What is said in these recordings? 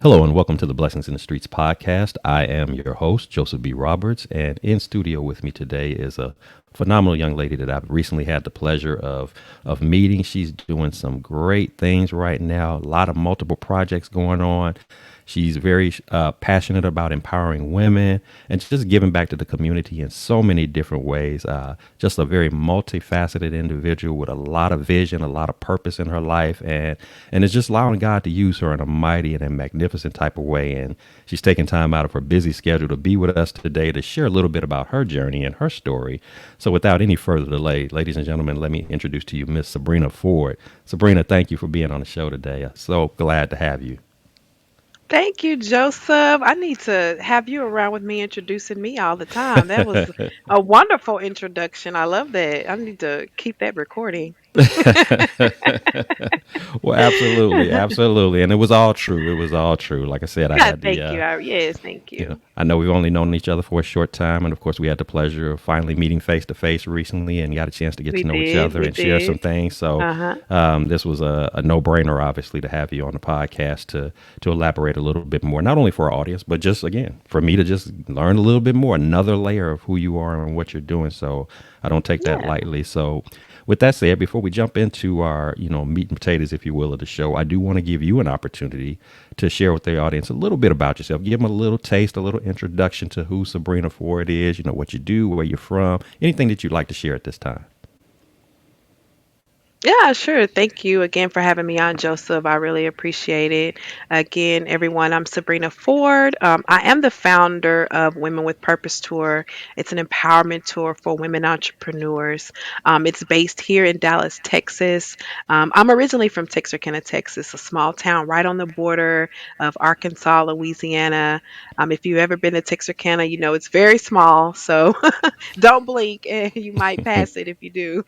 Hello and welcome to the Blessings in the Streets podcast. I am your host, Joseph B. Roberts, and in studio with me today is a phenomenal young lady that I've recently had the pleasure of meeting. She's doing some great things right now, a lot of multiple projects going on. She's very passionate about empowering women and just giving back to the community in so many different ways. Just a very multifaceted individual with a lot of vision, a lot of purpose in her life, and it's just allowing God to use her in a mighty and a magnificent type of way. And she's taking time out of her busy schedule to be with us today to share a little bit about her journey and her story. So without any further delay, ladies and gentlemen, let me introduce to you Miss Sabrena Ford. Sabrena, thank you for being on the show today. So glad to have you. Thank you, Joseph. I need to have you around with me introducing me all the time. That was a wonderful introduction. I love that. I need to keep that recording. Well, absolutely, absolutely, and it was all true. It was all true. Like I said, I Yeah, had the thank you. Yes, thank you. I know we've only known each other for a short time, and of course, we had the pleasure of finally meeting face to face recently, and got a chance to get We to know each did. other We and share some did. things. So, Uh-huh. this was a no brainer, obviously, to have you on the podcast to elaborate a little bit more, not only for our audience, but just again for me to just learn a little bit more, another layer of who you are and what you're doing. So, I don't take that Yeah. lightly. So, with that said, before we jump into our, meat and potatoes, if you will, of the show, I do want to give you an opportunity to share with the audience a little bit about yourself. Give them a little taste, a little introduction to who Sabrena Ford is, what you do, where you're from, anything that you'd like to share at this time. Yeah, sure. Thank you again for having me on, Joseph. I really appreciate it. Again, everyone, I'm Sabrena Ford. I am the founder of Women with Purpose Tour. It's an empowerment tour for women entrepreneurs. It's based here in Dallas, Texas. I'm originally from Texarkana, Texas, a small town right on the border of Arkansas, Louisiana. If you've ever been to Texarkana, you know it's very small, so don't blink and you might pass it if you do.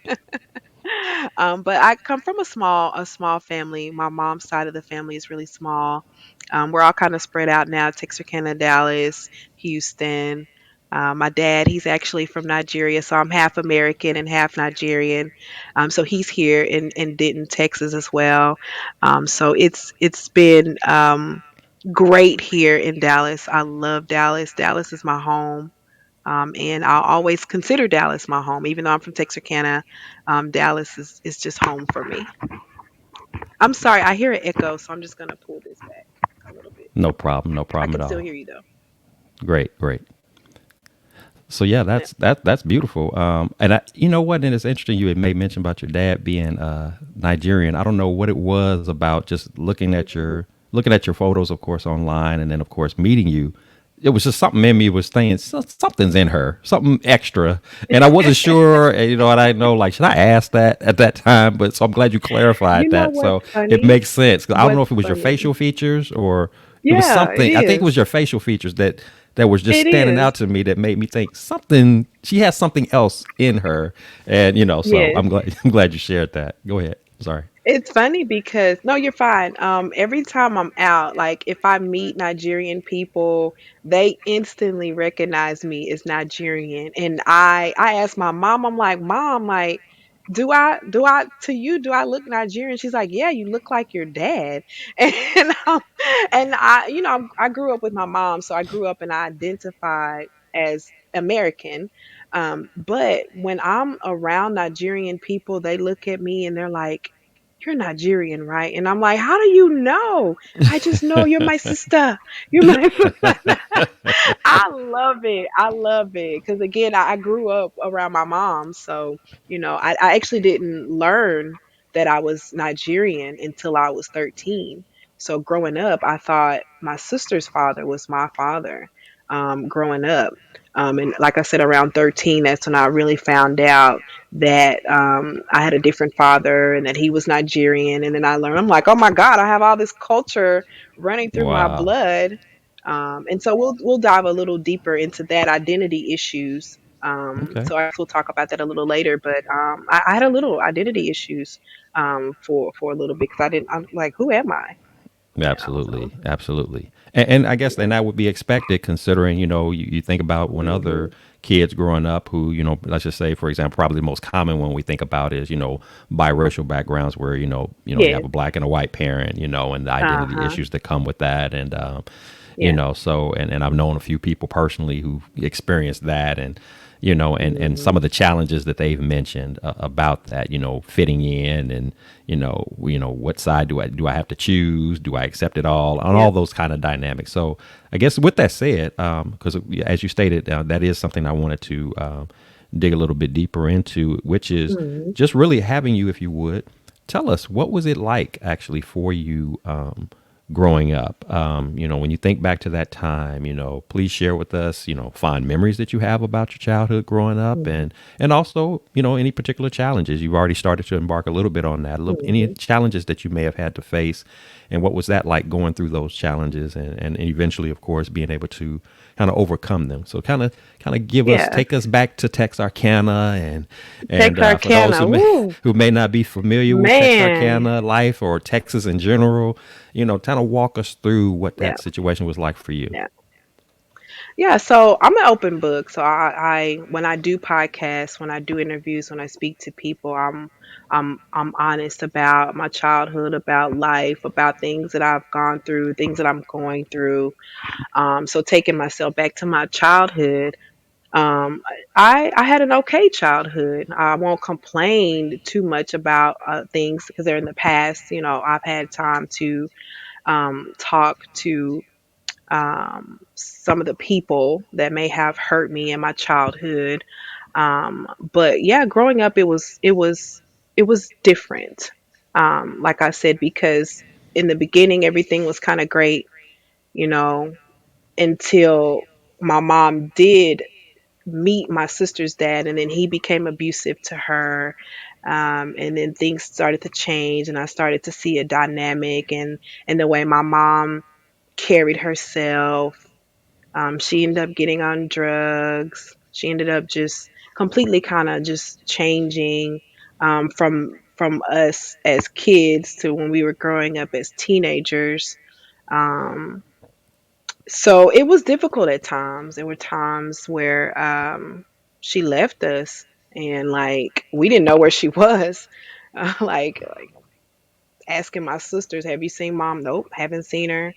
But I come from a small family. My mom's side of the family is really small. We're all kind of spread out now: Texarkana, Dallas, Houston. My dad, he's actually from Nigeria, so I'm half American and half Nigerian. So he's here in Denton, Texas as well. So it's been great here in Dallas. I love Dallas. Dallas is my home. And I'll always consider Dallas my home, even though I'm from Texarkana. Dallas is just home for me. I'm sorry, I hear an echo, so I'm just gonna pull this back a little bit. No problem, no I problem can at still all. hear you though. Great, great. So yeah, Yeah. that's beautiful. And you know what? And it's interesting you had made mention about your dad being Nigerian. I don't know what it was about just looking at your photos, of course, online, and then of course meeting you. It was just something in me was saying something's in her, something extra, and I wasn't sure. And, and I didn't know like should I ask that at that time? But so I'm glad you clarified You know that. what's So it funny? makes sense. 'Cause I don't know What's if it was your funny? facial features or it was Yeah, it something. I think it is. was your facial features that was just It standing is. out to me that made me think something she has something else in her. And so Yes. I'm glad you shared that. Go ahead. Sorry. It's funny because no, you're fine. Every time I'm out, like if I meet Nigerian people, they instantly recognize me as Nigerian. And I asked my mom, I'm like, Mom, like, do I to you do I look Nigerian? She's like, yeah, you look like your dad. And I grew up with my mom, so I grew up and I identified as American. But when I'm around Nigerian people, they look at me and they're like, you're Nigerian, right? And I'm like, how do you know? I just know you're my sister. You're my sister. I love it. I love it. Because again, I grew up around my mom. So, I actually didn't learn that I was Nigerian until I was 13. So growing up, I thought my sister's father was my father growing up. And like I said, around 13, that's when I really found out that I had a different father and that he was Nigerian. And then I learned, I'm like, oh my God, I have all this culture running through my Wow. blood. And so we'll dive a little deeper into that identity issues. Okay. So I guess we'll talk about that a little later. But I had a little identity issues for a little bit because I'm like, who am I? So Absolutely. I guess then that would be expected considering, you think about when other mhm. kids growing up who, let's just say, for example, probably the most common one we think about is, biracial backgrounds where, you have Yes. a black and a white parent, and the identity Uh-huh. issues that come with that. And, Yeah. so, and I've known a few people personally who experienced that. And, and some Mhm. of the challenges that they've mentioned about that, fitting in and, what side do I have to choose? Do I accept it all? On Yeah. all those kind of dynamics. So I guess with that said, because as you stated, that is something I wanted to dig a little bit deeper into, which is Mhm. just really having you, if you would, tell us what was it like actually for you growing up. When you think back to that time, please share with us, fond memories that you have about your childhood growing up, Mhm. and also, any particular challenges. You've already started to embark a little bit on that. A little, any Mhm. challenges that you may have had to face, and what was that like going through those challenges, and eventually, of course, being able to kind of overcome them. So kind of Yeah. take us back to Texarkana, and for those Texarkana. Woo. who may not be familiar with Man. Texarkana life or Texas in general, kind of walk us through what Yeah. that situation was like for you. Yeah. Yeah, so I'm an open book. So I when I do podcasts, when I do interviews, when I speak to people, I'm honest about my childhood, about life, about things that I've gone through, things that I'm going through. So taking myself back to my childhood, um, I had an okay childhood. I won't complain too much about things because they're in the past. I've had time to talk to some of the people that may have hurt me in my childhood. But yeah, growing up, it was different. Like I said, because in the beginning, everything was kind of great, you know, until my mom did meet my sister's dad, and then he became abusive to her. And then things started to change, and I started to see a dynamic and the way my mom carried herself. She ended up getting on drugs. She ended up just completely kind of just changing from us as kids to when we were growing up as teenagers. Um, so it was difficult at times. There were times where she left us, and like we didn't know where she was. Like asking my sisters, "Have you seen mom?" Nope, haven't seen her.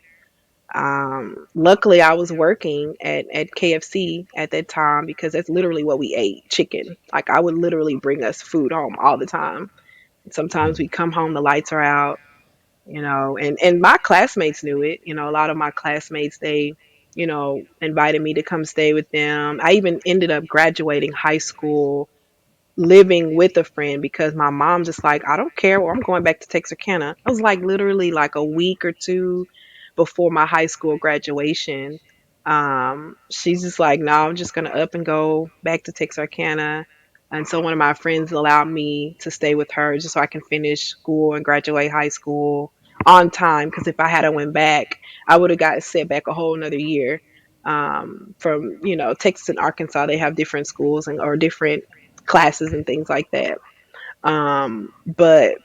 Luckily, I was working at KFC at that time because that's literally what we ate, chicken. Like I would literally bring us food home all the time. Sometimes we come home, the lights are out, and my classmates knew it. A lot of my classmates, they, invited me to come stay with them. I even ended up graduating high school living with a friend because my mom just like, I don't care, or I'm going back to Texarkana. I was like literally like a week or two before my high school graduation. She's just like, no, I'm just gonna up and go back to Texarkana. And so one of my friends allowed me to stay with her just so I can finish school and graduate high school on time. Because if I had went back, I would have got set back a whole another year. From Texas and Arkansas, they have different schools and or different classes and things like that. But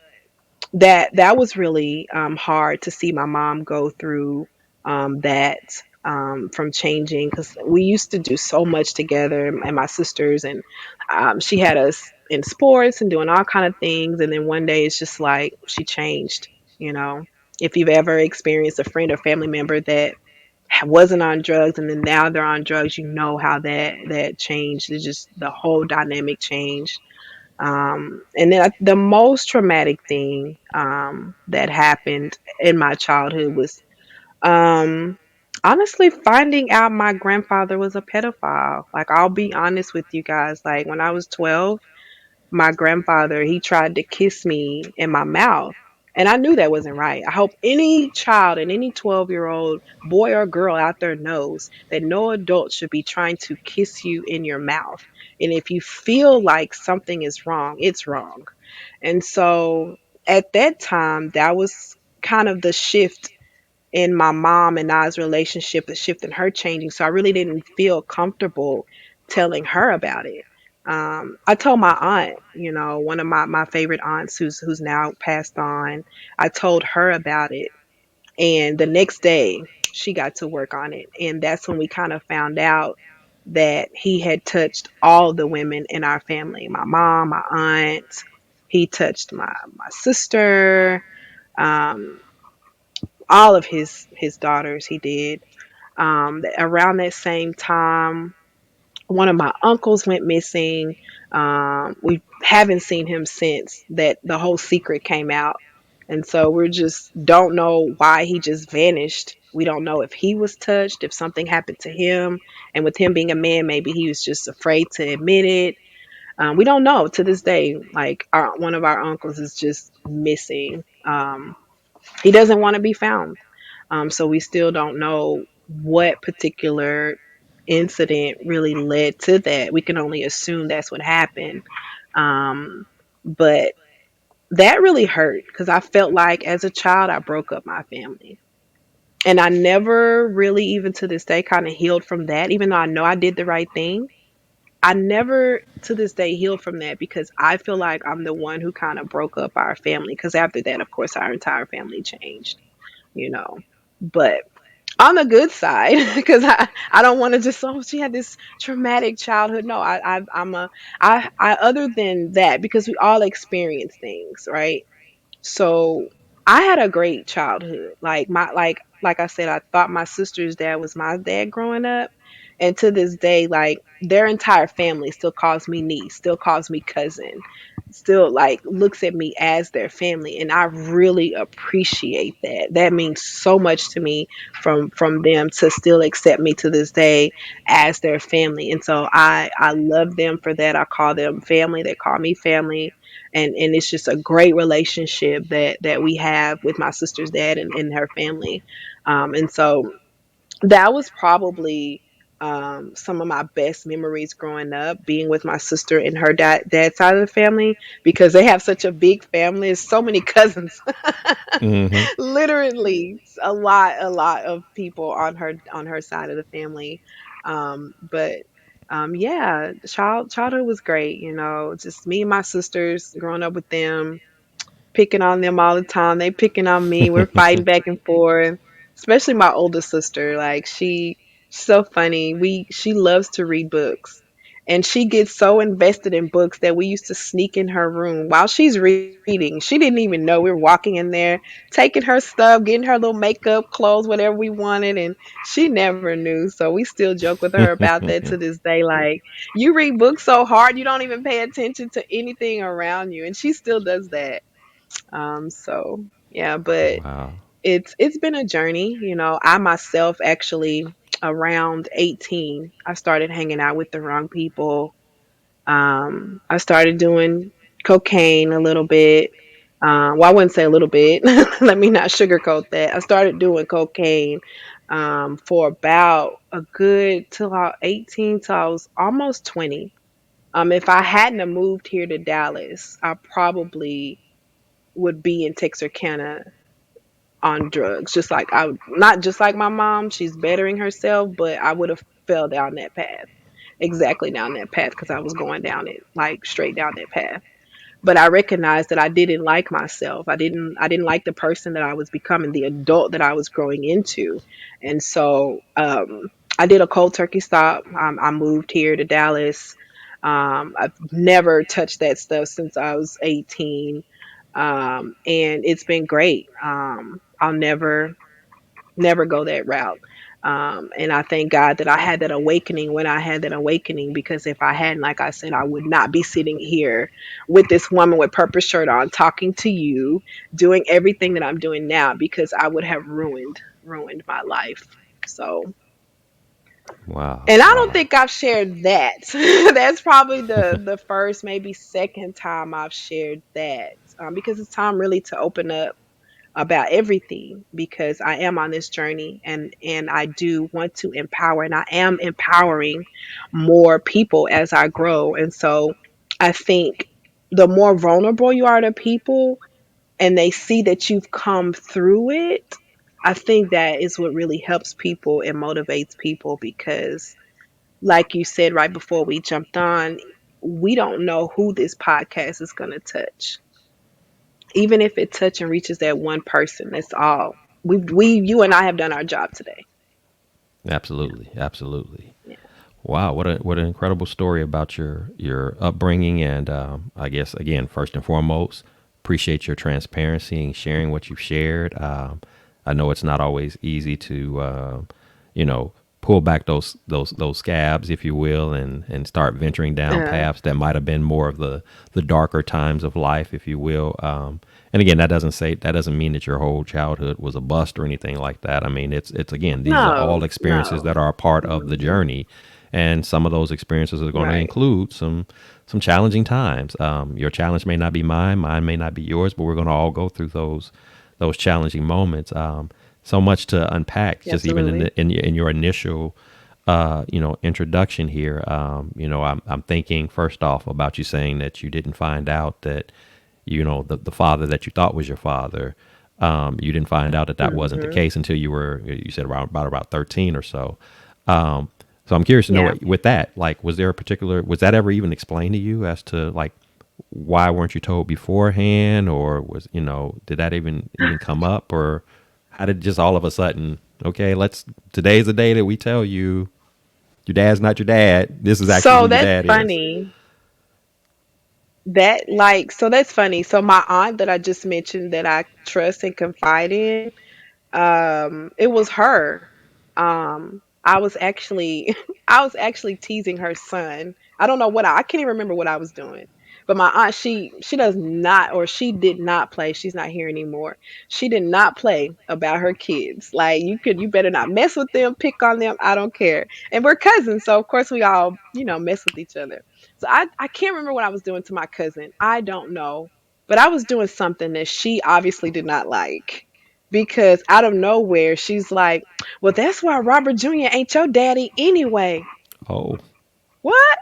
that was really hard to see my mom go through that from changing because we used to do so much together and my sisters and she had us in sports and doing all kind of things and then one day it's just like she changed. You know, if you've ever experienced a friend or family member that wasn't on drugs and then now they're on drugs, you know how that changed. It's just the whole dynamic changed. And then the most traumatic thing that happened in my childhood was um, honestly finding out my grandfather was a pedophile. Like, I'll be honest with you guys. Like, when I was 12, my grandfather, he tried to kiss me in my mouth. And I knew that wasn't right. I hope any child and any 12-year-old boy or girl out there knows that no adult should be trying to kiss you in your mouth. And if you feel like something is wrong, it's wrong. And so at that time, that was kind of the shift in my mom and I's relationship, the shift in her changing. So I really didn't feel comfortable telling her about it. I told my aunt, one of my favorite aunts who's now passed on, I told her about it. And the next day she got to work on it. And that's when we kind of found out. that he had touched all the women in our family, my mom, my aunt. He touched my sister, um, all of his daughters. He did. Around that same time, one of my uncles went missing. We haven't seen him since that the whole secret came out. And so we're just don't know why he just vanished. We don't know if he was touched, if something happened to him. And with him being a man, maybe he was just afraid to admit it. We don't know to this day. Like one of our uncles is just missing. He doesn't want to be found. So we still don't know what particular incident really led to that. We can only assume that's what happened. Um, but that really hurt because I felt like as a child, I broke up my family. And I never really, even to this day, kind of healed from that, even though I know I did the right thing. I never to this day healed from that because I feel like I'm the one who kind of broke up our family. Because after that, of course, our entire family changed, you know. But on the good side, because I don't want to just, oh, she had this traumatic childhood. No, I'm a I other than that, because we all experience things, right? So I had a great childhood. Like I said, I thought my sister's dad was my dad growing up. And to this day, like their entire family still calls me niece, still calls me cousin, still like looks at me as their family. And I really appreciate that. That means so much to me from them to still accept me to this day as their family. And so I love them for that. I call them family. They call me family, and it's just a great relationship that we have with my sister's dad and her family. And so that was probably some of my best memories growing up, being with my sister and her dad's side of the family, because they have such a big family. There's so many cousins. Hmm. Literally a lot of people on her side of the family. But yeah, childhood was great, just me and my sisters growing up with them, picking on them all the time. They picking on me. We're fighting back and forth. Especially my older sister. Like she's so funny. She loves to read books. And she gets so invested in books that we used to sneak in her room while she's reading. She didn't even know we were walking in there, taking her stuff, getting her little makeup, clothes, whatever we wanted, and she never knew. So we still joke with her about that to this day. Like, you read books so hard, you don't even pay attention to anything around you, and she still does that. So yeah, but Wow. it's been a journey. I myself actually around 18, I started hanging out with the wrong people. I started doing cocaine a little bit. Well, I wouldn't say a little bit. Let me not sugarcoat that. I started doing cocaine for about a good till I was 18 till I was almost 20. If I hadn't have moved here to Dallas, I probably would be in Texarkana on drugs. Just like not just like my mom, she's bettering herself, but I would have fell down that path, exactly down that path, because I was going down it, like straight down that path. But I recognized that I didn't like myself. I didn't like the person that I was becoming, the adult that I was growing into. And so I did a cold turkey stop. I moved here to Dallas. I've never touched that stuff since I was 18. And it's been great. I'll never go that route. And I thank God that I had that awakening when I had that awakening, because if I hadn't, like I said, I would not be sitting here with this woman with purple shirt on, talking to you, doing everything that I'm doing now, because I would have ruined my life. So, Wow. and I don't Wow. think I've shared that. That's probably the first, maybe second time I've shared that, because it's time really to open up about everything, because I am on this journey, and I do want to empower, and I am empowering more people as I grow. And so I think the more vulnerable you are to people and they see that you've come through it, I think that is what really helps people and motivates people, because like you said right before we jumped on, we don't know who this podcast is going to touch. Even if it touch and reaches that one person, that's all. You and I have done our job today. Absolutely. Absolutely. Yeah. Wow, what an incredible story about your upbringing, and I guess again, first and foremost, appreciate your transparency and sharing what you've shared. I know it's not always easy to you know pull back those scabs, if you will, and start venturing down Uh, paths that might have been more of the darker times of life, if you will. And again, that doesn't mean that your whole childhood was a bust or anything like that. I mean, it's again, these are all no, experiences no. that are a part of the Hmm. journey, and some of those experiences are going to Right. include some challenging times. Your challenge may not be mine, mine may not be yours, but we're going to all go through those challenging moments. So much to unpack, just even in Absolutely. in your initial introduction here. I'm thinking first off about you saying that you didn't find out that the father that you thought was your father. You didn't find out that that wasn't the Hmm. case until you said about 13 or so. Um, so I'm curious to know Yeah. with that, like, was that ever even explained to you as to like why weren't you told beforehand, or did that even come up, or how did just all of a sudden, okay, today's the day that we tell you your dad's not your dad. This is actually So who your that's dad is. funny. So that's funny. So my aunt that I just mentioned that I trust and confide in, it was her. I was actually I was actually teasing her son. I don't know I can't even remember what I was doing. But my aunt, she does not, or she did not play. She's not here anymore. She did not play about her kids. Like, you better not mess with them, pick on them. I don't care. And we're cousins, so of course we all, mess with each other. So I can't remember what I was doing to my cousin. I don't know. But I was doing something that she obviously did not like, because out of nowhere she's like, "Well, that's why Robert Jr. ain't your daddy anyway." Oh. What?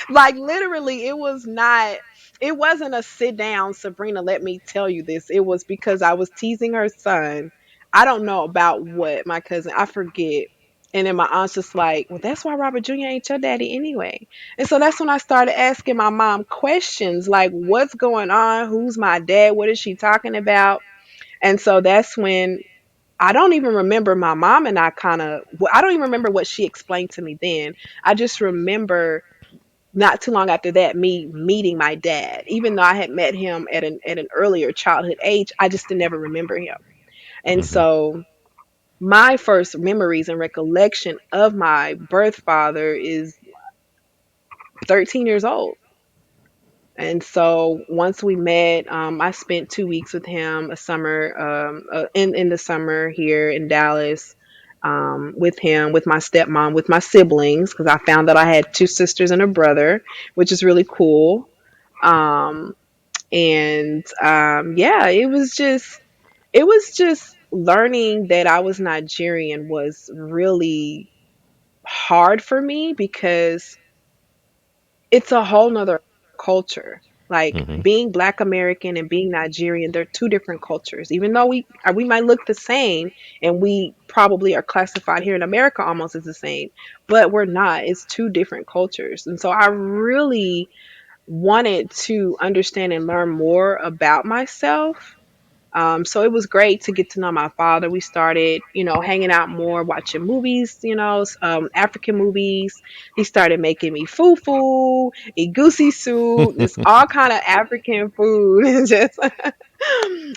Like, literally, it wasn't a sit down, Sabrina, let me tell you this. It was because I was teasing her son. I don't know about what, my cousin, I forget. And then my aunt's just like, "Well, that's why Robert Jr. ain't your daddy anyway." And so that's when I started asking my mom questions like, "What's going on? Who's my dad? What is she talking about?" And so that's when I don't even remember my mom and I don't even remember what she explained to me then. I just remember not too long after that, me meeting my dad. Even though I had met him at an earlier childhood age, I just never remember him. And Hmm. so my first memories and recollection of my birth father is 13 years old. And so once we met, I spent 2 weeks with him, a summer, in the summer here in Dallas, with him, with my stepmom, with my siblings, because I found that I had two sisters and a brother, which is really cool. Um, and Yeah, it was just learning that I was Nigerian was really hard for me, because it's a whole nother culture. Like, Hmm. being Black American and being Nigerian, they're two different cultures. Even though we might look the same, and we probably are classified here in America almost as the same, but we're not. It's two different cultures, and so I really wanted to understand and learn more about myself. So it was great to get to know my father. We started, hanging out more, watching movies, African movies. He started making me fufu, egusi soup, this all kind of African food, and just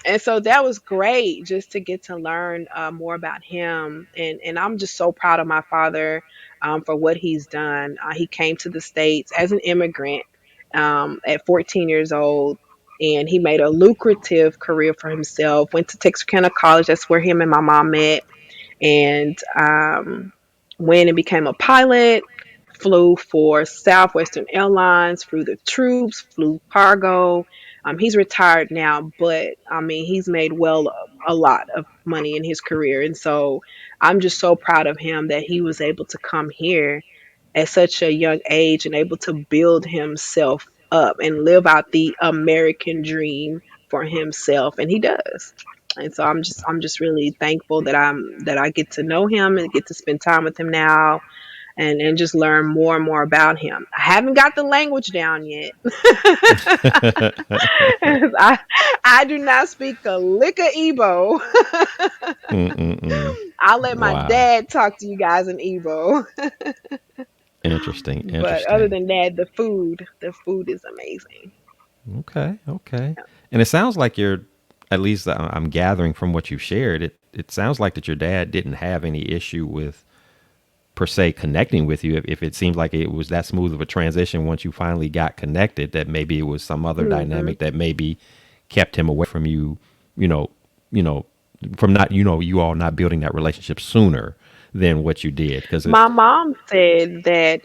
and so that was great, just to get to learn more about him. And I'm just so proud of my father, for what he's done. He came to the States as an immigrant, at 14 years old, and he made a lucrative career for himself. Went to Texarkana College. That's where him and my mom met, and went and became a pilot. Flew for Southwestern Airlines, flew the troops, flew cargo. He's retired now, but I mean, he's made a lot of money in his career, and so I'm just so proud of him that he was able to come here at such a young age and able to build himself up and live out the American dream for himself, and he does. And so I'm just really thankful that I get to know him and get to spend time with him now, and just learn more and more about him. I haven't got the language down yet. I I do not speak a lick of Igbo. Mm-mm-mm. I'll let my Wow. dad talk to you guys in Igbo. Interesting. But other Interesting. than that, the food is amazing. Okay. Okay. And it sounds like you're, at least I'm gathering from what you've shared, it sounds like that your dad didn't have any issue with per se connecting with you if it seemed like it was that smooth of a transition once you finally got connected, that maybe it was some other Hmm. dynamic that maybe kept him away from you, you know, you know, from not, you all not building that relationship sooner than what you did. Because it, My mom said that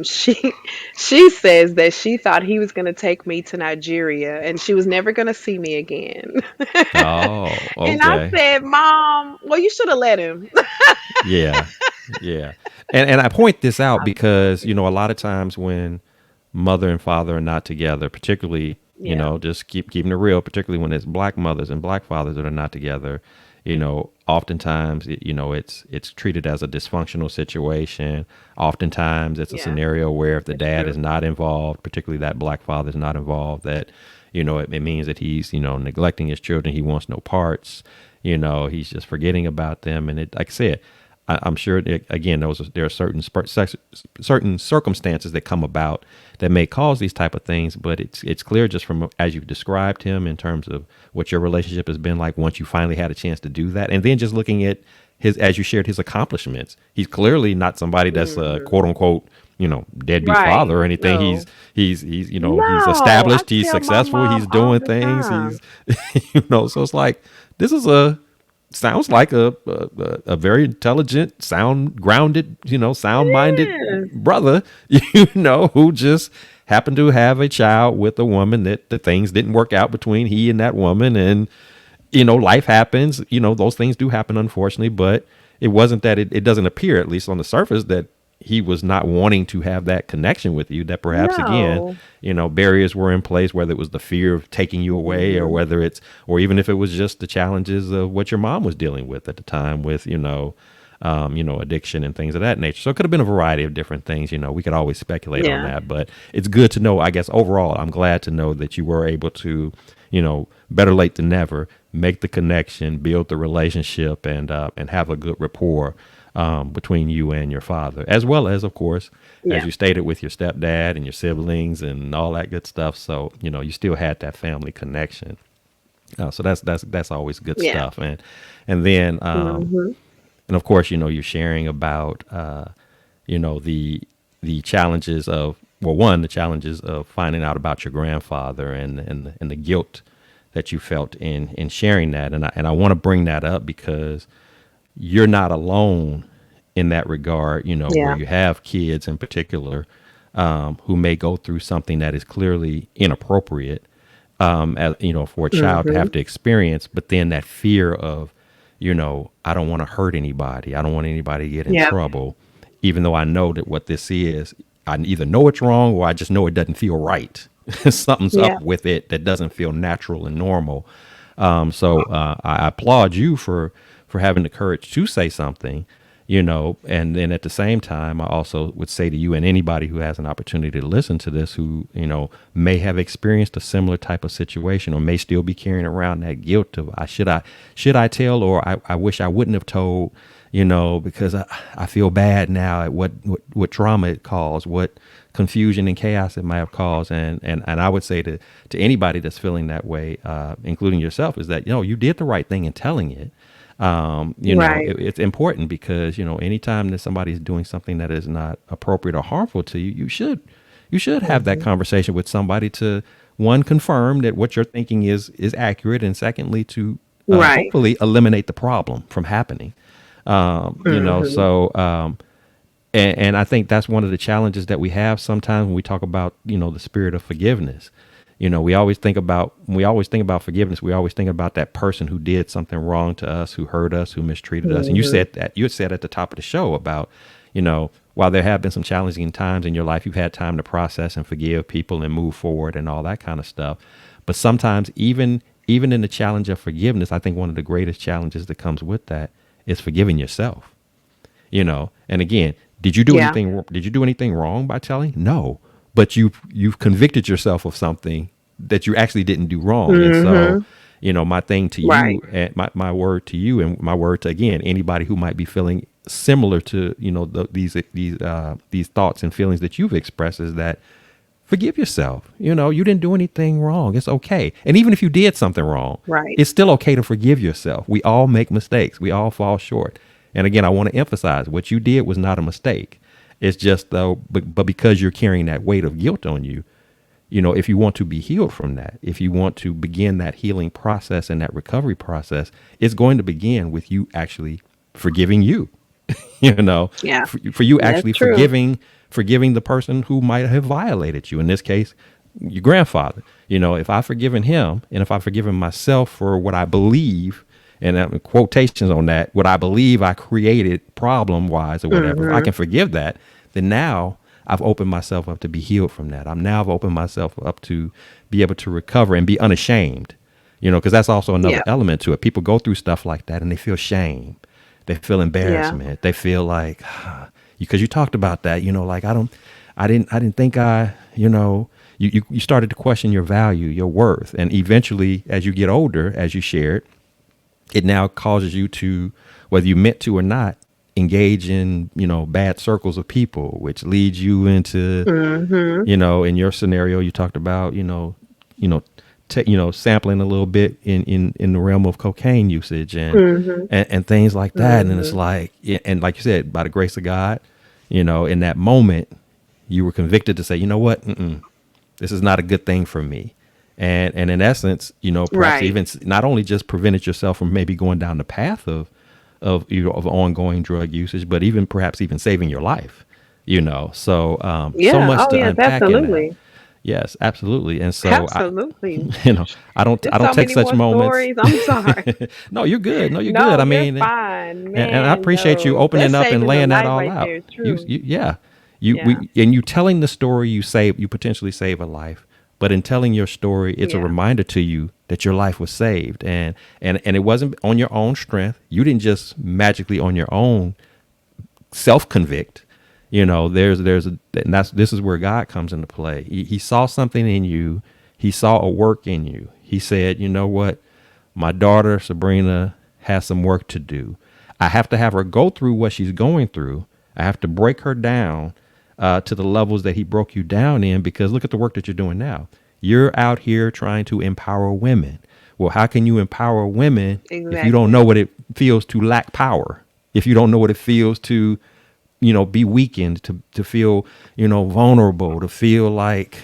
she says that she thought he was going to take me to Nigeria and she was never going to see me again. oh, And I okay. said, "Mom, well, you should have let him." Yeah. Yeah. And I point this out because, a lot of times when mother and father are not together, particularly, Yeah. just keeping it real, particularly when it's black mothers and black fathers that are not together, oftentimes, it's treated as a dysfunctional situation. Oftentimes it's a Yeah. scenario where if the That's dad true. is not involved, particularly that black father is not involved, that, it means that he's, neglecting his children. He wants no parts. He's just forgetting about them. And like I said, I'm sure again, there are certain circumstances that come about that may cause these type of things, but it's clear just from as you've described him in terms of what your relationship has been like once you finally had a chance to do that, and then just looking at his, as you shared, his accomplishments. He's clearly not somebody that's a Hmm. quote unquote deadbeat Right. father or anything. No. He's No, I established, he's tell my successful, mom he's all doing the things, time. he's so it's like this is a sounds like a very intelligent, sound grounded, sound minded Yes. brother, who just happened to have a child with a woman that the things didn't work out between he and that woman. And, life happens, those things do happen, unfortunately, but it wasn't that it doesn't appear, at least on the surface, that he was not wanting to have that connection with you, that perhaps again, No. barriers were in place, whether it was the fear of taking you away or Hmm. whether it's, or even if it was just the challenges of what your mom was dealing with at the time with, addiction and things of that nature. So it could have been a variety of different things. We could always speculate on Yeah. that, but it's good to know, I guess, overall, I'm glad to know that you were able to, better late than never, make the connection, build the relationship, and have a good rapport between you and your father, as well as, of course, as Yeah. you stated, with your stepdad and your siblings and all that good stuff. So you still had that family connection. So that's always good Yeah. stuff. And then Hmm. and of course, you're sharing about the challenges of, well, one, the challenges of finding out about your grandfather and the guilt that you felt in sharing that. And I want to bring that up because you're not alone in that regard, where Yeah. you have kids in particular who may go through something that is clearly inappropriate, for a child to Hmm. have to experience, but then that fear of, I don't want to hurt anybody. I don't want anybody to get in Yeah. trouble, even though I know that what this is, I either know it's wrong or I just know it doesn't feel right. Something's Yeah. up with it that doesn't feel natural and normal. So I applaud you for having the courage to say something, and then at the same time, I also would say to you and anybody who has an opportunity to listen to this, who, may have experienced a similar type of situation or may still be carrying around that guilt of, should I tell, or I wish I wouldn't have told, because I feel bad now at what trauma it caused, what confusion and chaos it might have caused. And I would say to anybody that's feeling that way, including yourself, is that, you did the right thing in telling it. Right. It's important because, anytime that somebody's doing something that is not appropriate or harmful to you, you should have that Hmm. conversation with somebody to, one, confirm that what you're thinking is accurate, and secondly, to Right. hopefully eliminate the problem from happening. Hmm. And I think that's one of the challenges that we have sometimes when we talk about, the spirit of forgiveness. When we always think about forgiveness, we always think about that person who did something wrong to us, who hurt us, who mistreated us. And Hmm. you had said at the top of the show about, while there have been some challenging times in your life, you've had time to process and forgive people and move forward and all that kind of stuff. But sometimes even in the challenge of forgiveness, I think one of the greatest challenges that comes with that is forgiving yourself. And again, Yeah. did you do anything wrong by telling? No, but you've convicted yourself of something that you actually didn't do wrong. And so, Hmm. My thing to Right. you, and my word to you, and my word to, again, anybody who might be feeling similar to, these thoughts and feelings that you've expressed, is that forgive yourself. You didn't do anything wrong. It's okay. And even if you did something wrong, Right. it's still okay to forgive yourself. We all make mistakes. We all fall short. And again, I want to emphasize what you did was not a mistake. It's just, though, but because you're carrying that weight of guilt on you, if you want to be healed from that, if you want to begin that healing process and that recovery process, it's going to begin with you actually forgiving you. Yeah. For you That's actually true. forgiving the person who might have violated you. In this case, your grandfather. If I've forgiven him, and if I've forgiven myself for what I believe, and quotations on that, what I believe I created problem wise or whatever, if I Mhm. can forgive that, then now I've opened myself up to be healed from that. I've opened myself up to be able to recover and be unashamed. Because that's also another Yeah. element to it. People go through stuff like that and they feel shame. They feel Yeah. embarrassment. They feel like, because you talked about that, like, I didn't think you started to question your value, your worth. And eventually, as you get older, as you shared, it now causes you to, whether you meant to or not, engage in, bad circles of people, which leads you into, Mhm. in your scenario, you talked about, you know, sampling a little bit in the realm of cocaine usage and, Mhm. and things like that. And it's Mhm. like, and like you said, by the grace of God, in that moment, you were convicted to say, you know what, this is not a good thing for me. And in essence, perhaps Right. even not only just prevented yourself from maybe going down the path of ongoing drug usage, but even perhaps even saving your life. So so Yeah. much Oh, to yes, unpack in that. absolutely. Yes, absolutely. And so I, Absolutely. I There's don't so take many such more moments. stories. I'm sorry. No, you're good. No, you're good. No, I you're mean, fine. and I Man, appreciate you no. opening That's up and saving a laying that life all right out. there. True. Yeah, Yeah. you telling the story, you potentially save a life. But in telling your story, it's a Yeah. reminder to you that your life was saved, and it wasn't on your own strength. You didn't just magically on your own self convict. And this is where God comes into play. He saw something in you. He saw a work in you. He said, you know what, my daughter Sabrina has some work to do. I have to have her go through what she's going through. I have to break her down to the levels that he broke you down in, because look at the work that you're doing now. You're out here trying to empower women. Well, how can you empower women if you don't Exactly. know what it feels to lack power? If you don't know what it feels to, be weakened, to feel, vulnerable, to feel like,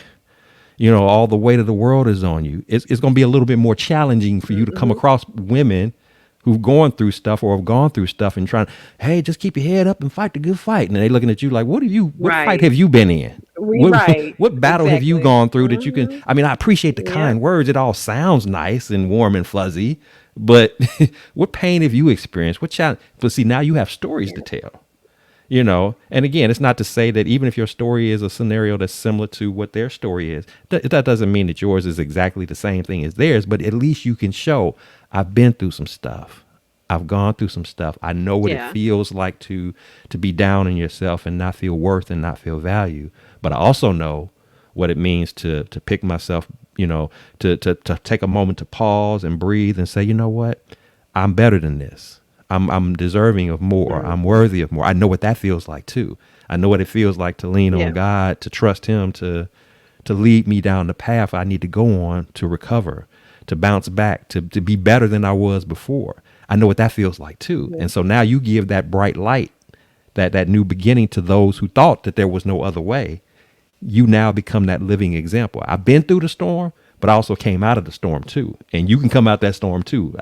all the weight of the world is on you. It's going to be a little bit more challenging for you to come Mhm. across women who've gone through stuff or have gone through stuff and trying, hey, just keep your head up and fight the good fight. And they looking at you like, what fight Right. have you been in? We What, right. what battle have you Exactly. gone through that you can, Mhm. I mean, I appreciate the Yep. kind words. It all sounds nice and warm and fuzzy, but what pain have you experienced? What challenge? But see, now you have stories to Yeah. tell. And again, it's not to say that even if your story is a scenario that's similar to what their story is, that doesn't mean that yours is exactly the same thing as theirs, but at least you can show, I've been through some stuff. I've gone through some stuff. I know what it Yeah. feels like to be down in yourself and not feel worth and not feel value. But I also know what it means to pick myself, to take a moment to pause and breathe and say, you know what? I'm better than this. I'm deserving of more. I'm Mhm. worthy of more. I know what that feels like too. I know what it feels like to lean on Yeah. God, to trust him to lead me down the path I need to go on to recover, to bounce back, to be better than I was before. I know what that feels like too. Yeah. And so now you give that bright light, that new beginning to those who thought that there was no other way. You now become that living example. I've been through the storm, but I also came out of the storm too. And you can come out that storm too.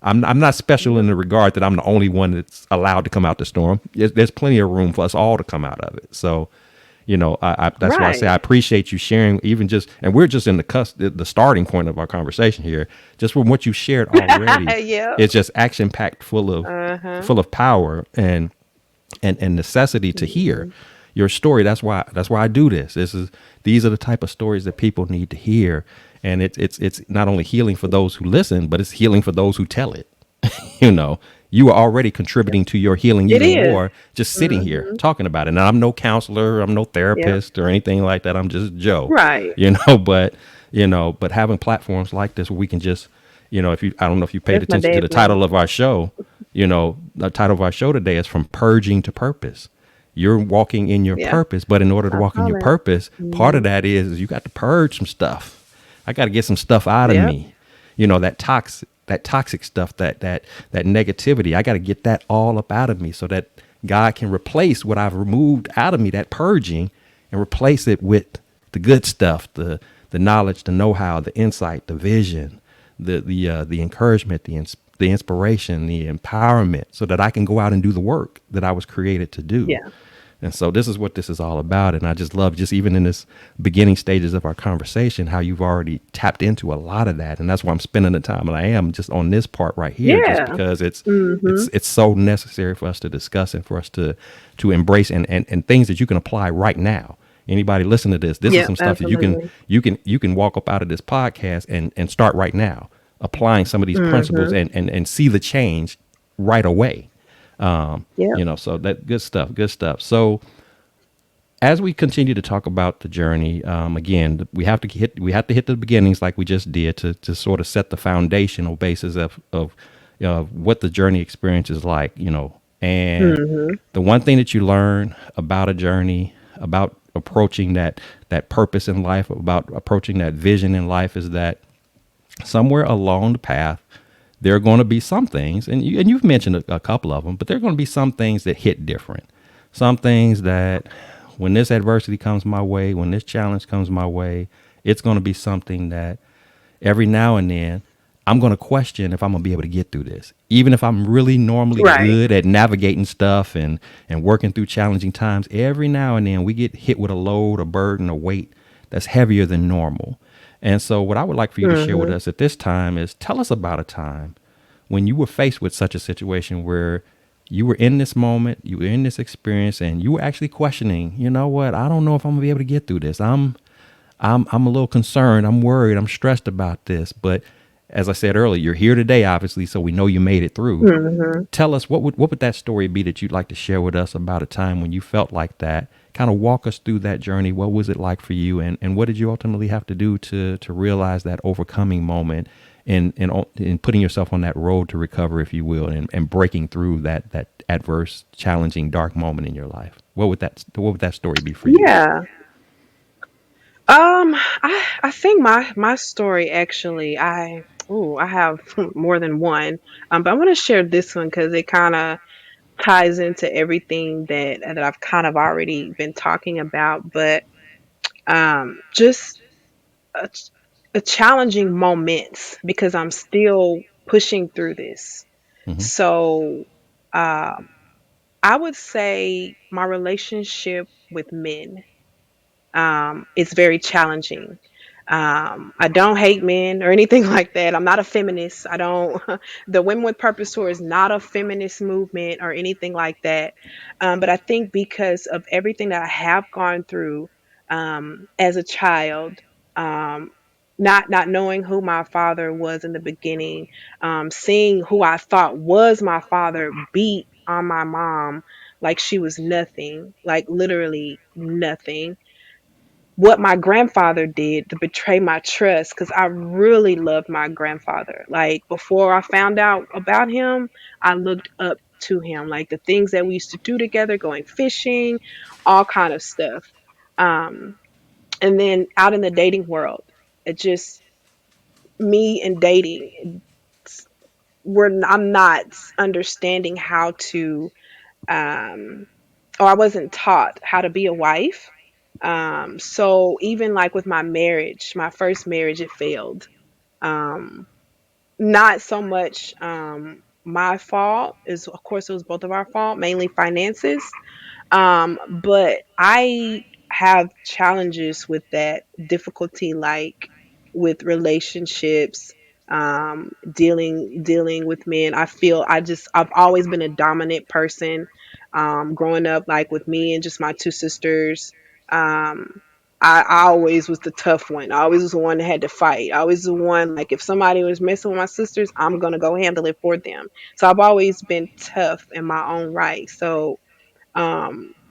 I'm not special Yep. in the regard that I'm the only one that's allowed to come out the storm. There's plenty of room for us all to come out of it. So, that's why I say I Right. appreciate you sharing, even just, and we're just in the starting point of our conversation here. Just from what you shared already, Yep. it's just action packed, Uh-huh. full of power and necessity to hear Mhm. your story. That's why I do this. These are the type of stories that people need to hear, and it's not only healing for those who listen, but it's healing for those who tell it. you know, you are already contributing to your healing It even is. more just sitting here Mhm. talking about it. Now, I'm no counselor, I'm no Yep. therapist or anything like that. I'm just Joe, Right. but having platforms like this where we can just If you, I don't know if you paid That's my attention to dad's the title name. of our show. The title of our show today is From Purging to Purpose. You're walking in your Yeah, purpose, but in order to I walk in saw your that. purpose, part of Hmm. that is you got to purge some stuff. I got to get some stuff out of Yep. me. That toxic stuff, that negativity. I got to get that all up out of me so that God can replace what I've removed out of me, that purging, and replace it with the good stuff, the knowledge, the know-how, the insight, the vision, the encouragement, the inspiration, the empowerment, so that I can go out and do the work that I was created to do. Yeah. And so this is what this is all about. And I just love, just even in this beginning stages of our conversation, how you've already tapped into a lot of that. And that's why I'm spending the time and I am just on this part right here, just Yeah. because it's Hmm. it's it's so necessary for us to discuss and for us to embrace, and things that you can apply right now. Anybody listen to this is Yep. some stuff that Absolutely. you can walk up out of this podcast and start right now applying some of these principles, Hmm. and see the change right away. Yep. So that good stuff, good stuff. So as we continue to talk about the journey, again, we have to hit the beginnings like we just did to sort of set the foundational basis of what the journey experience is like, and Hmm. the one thing that you learn about a journey, about approaching that purpose in life, about approaching that vision in life, is that somewhere along the path, there are going to be some things, and you've mentioned a couple of them, but there are going to be some things that hit different. Some things that, when this adversity comes my way, when this challenge comes my way, it's going to be something that every now and then I'm going to question if I'm going to be able to get through this. Even if I'm really normally Right. good at navigating stuff and working through challenging times, every now and then we get hit with a load, a burden, a weight that's heavier than normal. And so, what I would like for you to share with Hmm. us at this time is, tell us about a time when you were faced with such a situation where you were in this moment, you were in this experience, and you were actually questioning, you know what, I don't know if I'm gonna be able to get through this. I'm a little concerned. I'm worried. I'm stressed about this. But as I said earlier, you're here today, obviously, so we know you made it through. Hmm. Tell us, what would that story be that you'd like to share with us about a time when you felt like that? Kind of walk us through that journey. What was it like for you, and what did you ultimately have to do to realize that overcoming moment, and putting yourself on that road to recover, if you will, and breaking through that adverse, challenging, dark moment in your life? What would that story be for you? Yeah. I think my story actually, I have more than one. But I want to share this one because it kind of ties into everything that I've kind of already been talking about. But just a, a challenging moments because I'm still pushing through this. Hmm. So, um, I would say my relationship with men, it's very challenging. I don't hate men or anything like that. I'm not a feminist. I don't. The Women with Purpose tour is not a feminist movement or anything like that. But I think because of everything that I have gone through as a child, um, not knowing who my father was in the beginning, seeing who I thought was my father beat on my mom like she was nothing, like literally nothing, what my grandfather did to betray my trust, because I really loved my grandfather. Like before I found out about him, I looked up to him, like the things that we used to do together, going fishing, all kind of stuff. Um, and then out in the dating world, it just, me and dating, I'm not understanding how to, um, or I wasn't taught how to be a wife. So even like with my marriage, my first marriage, it failed. Um, Not so much my fault, is of course it was both of our fault, mainly finances. But I have challenges with that difficulty, like with relationships, dealing with men. I feel I've always been a dominant person. Growing up, like with me and just my two sisters, um, I always was the tough one. I always was the one that had to fight. I was the one, like if somebody was messing with my sisters, I'm gonna go handle it for them. So I've always been tough in my own right. So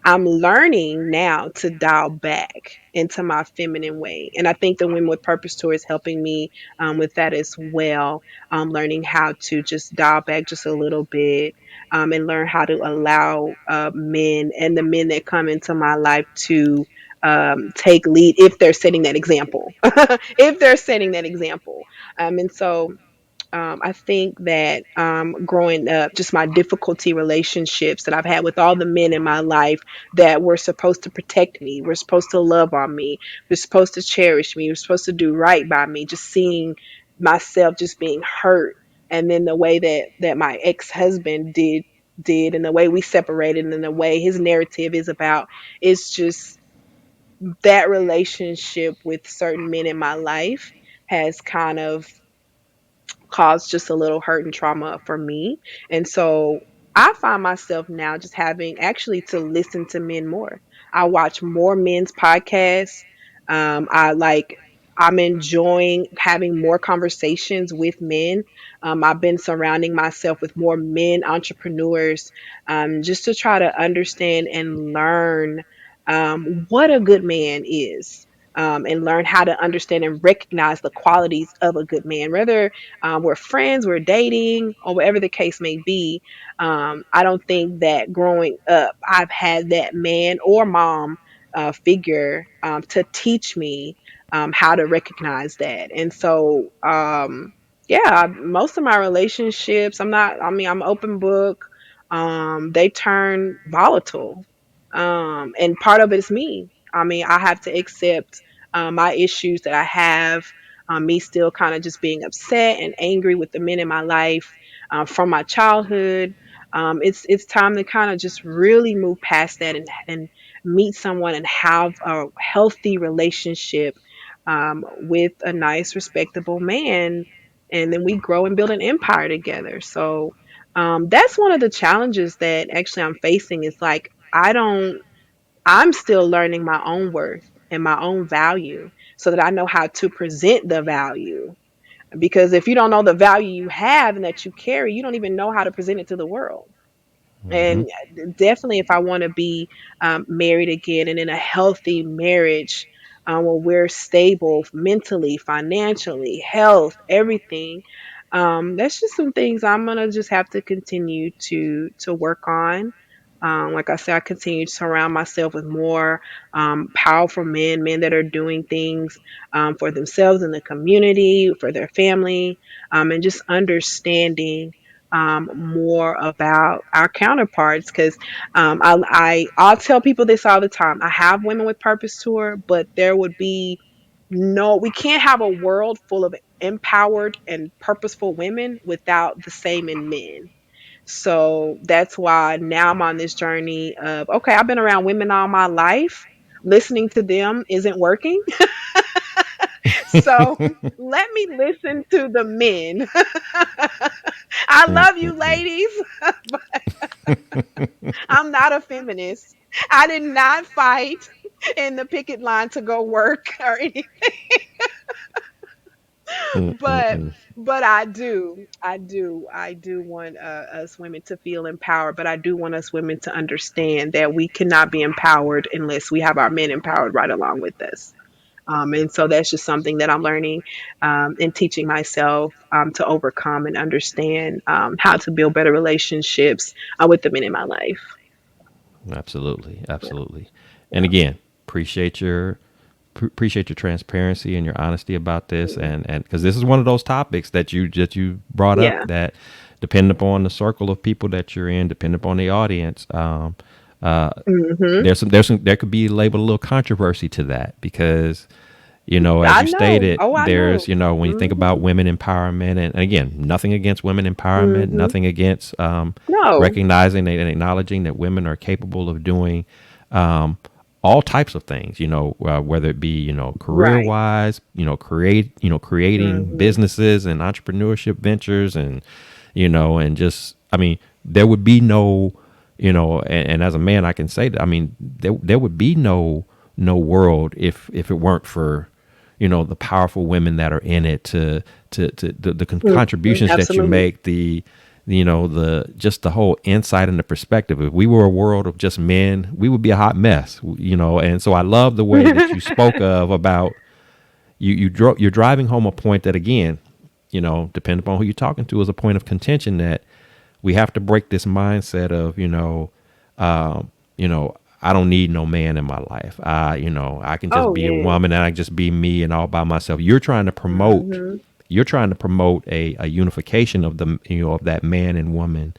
I'm learning now to dial back into my feminine way. And I think the Women with Purpose Tour is helping me with that as well. Learning how to just dial back just a little bit and learn how to allow men and the men that come into my life to take lead if they're setting that example. If they're setting that example. And so I think that growing up, just my difficulty relationships that I've had with all the men in my life that were supposed to protect me, were supposed to love on me, were supposed to cherish me, were supposed to do right by me, just seeing myself just being hurt. And then the way that my ex-husband did and the way we separated and the way his narrative is about, it's just that relationship with certain men in my life has kind of caused just a little hurt and trauma for me. And so I find myself now just having actually to listen to men more. I watch more men's podcasts. I like I'm enjoying having more conversations with men. I've been surrounding myself with more men entrepreneurs just to try to understand and learn what a good man is. And learn how to understand and recognize the qualities of a good man, whether we're friends, we're dating, or whatever the case may be. I don't think that growing up, I've had that man or mom figure to teach me how to recognize that. And so, yeah, most of my relationships, I mean, I'm open book. They turn volatile. And part of it is me. I mean, I have to accept my issues that I have, me still kind of just being upset and angry with the men in my life from my childhood. It's time to kind of just really move past that and meet someone and have a healthy relationship with a nice, respectable man, and then we grow and build an empire together. So that's one of the challenges that actually I'm facing. Is like I'm still learning my own worth and my own value so that I know how to present the value. Because if you don't know the value you have and that you carry, you don't even know how to present it to the world. Hmm. And definitely, if I want to be married again and in a healthy marriage where we're stable mentally, financially, health, everything, that's just some things I'm gonna just have to continue to work on. Like I said, I continue to surround myself with more powerful men, men that are doing things for themselves in the community, for their family, and just understanding more about our counterparts. Because I'll tell people this all the time. I have Women with Purpose tour, but there would be no, we can't have a world full of empowered and purposeful women without the same in men. So that's why now I'm on this journey of okay, I've been around women all my life. Listening to them isn't working. So let me listen to the men. I love you, ladies, but I'm not a feminist. I did not fight in the picket line to go work or anything, but I do want us women to feel empowered, but I do want us women to understand that we cannot be empowered unless we have our men empowered right along with us. And so that's just something that I'm learning and teaching myself to overcome and understand how to build better relationships with the men in my life. Absolutely, Yeah, absolutely. And yeah. again, appreciate your transparency and your honesty about this, Mm. and because this is one of those topics that you brought up Yeah. that depend upon the circle of people that you're in, depend upon the audience. Uh, Hmm. there could be labeled a little controversy to that because as I you know. stated, Oh, I there's know. when you think Hmm. about women empowerment, and again, nothing against women empowerment, Hmm. nothing against No. recognizing and acknowledging that women are capable of doing um, all types of things, whether it be career Right. wise, creating Hmm. businesses and entrepreneurship ventures, and and just, I mean, there would be no, and as a man I can say that, I mean, there would be no world if it weren't for the powerful women that are in it, to the Hmm. contributions that you Absolutely. make, the just the whole insight and the perspective. If we were a world of just men, we would be a hot mess, and so I love the way that you spoke of about you're driving home a point that, again, depending upon who you're talking to, is a point of contention, that we have to break this mindset of, I don't need no man in my life. I can just Oh be a yeah. woman, and I can just be me and all by myself. You're trying to promote a unification of of that man and woman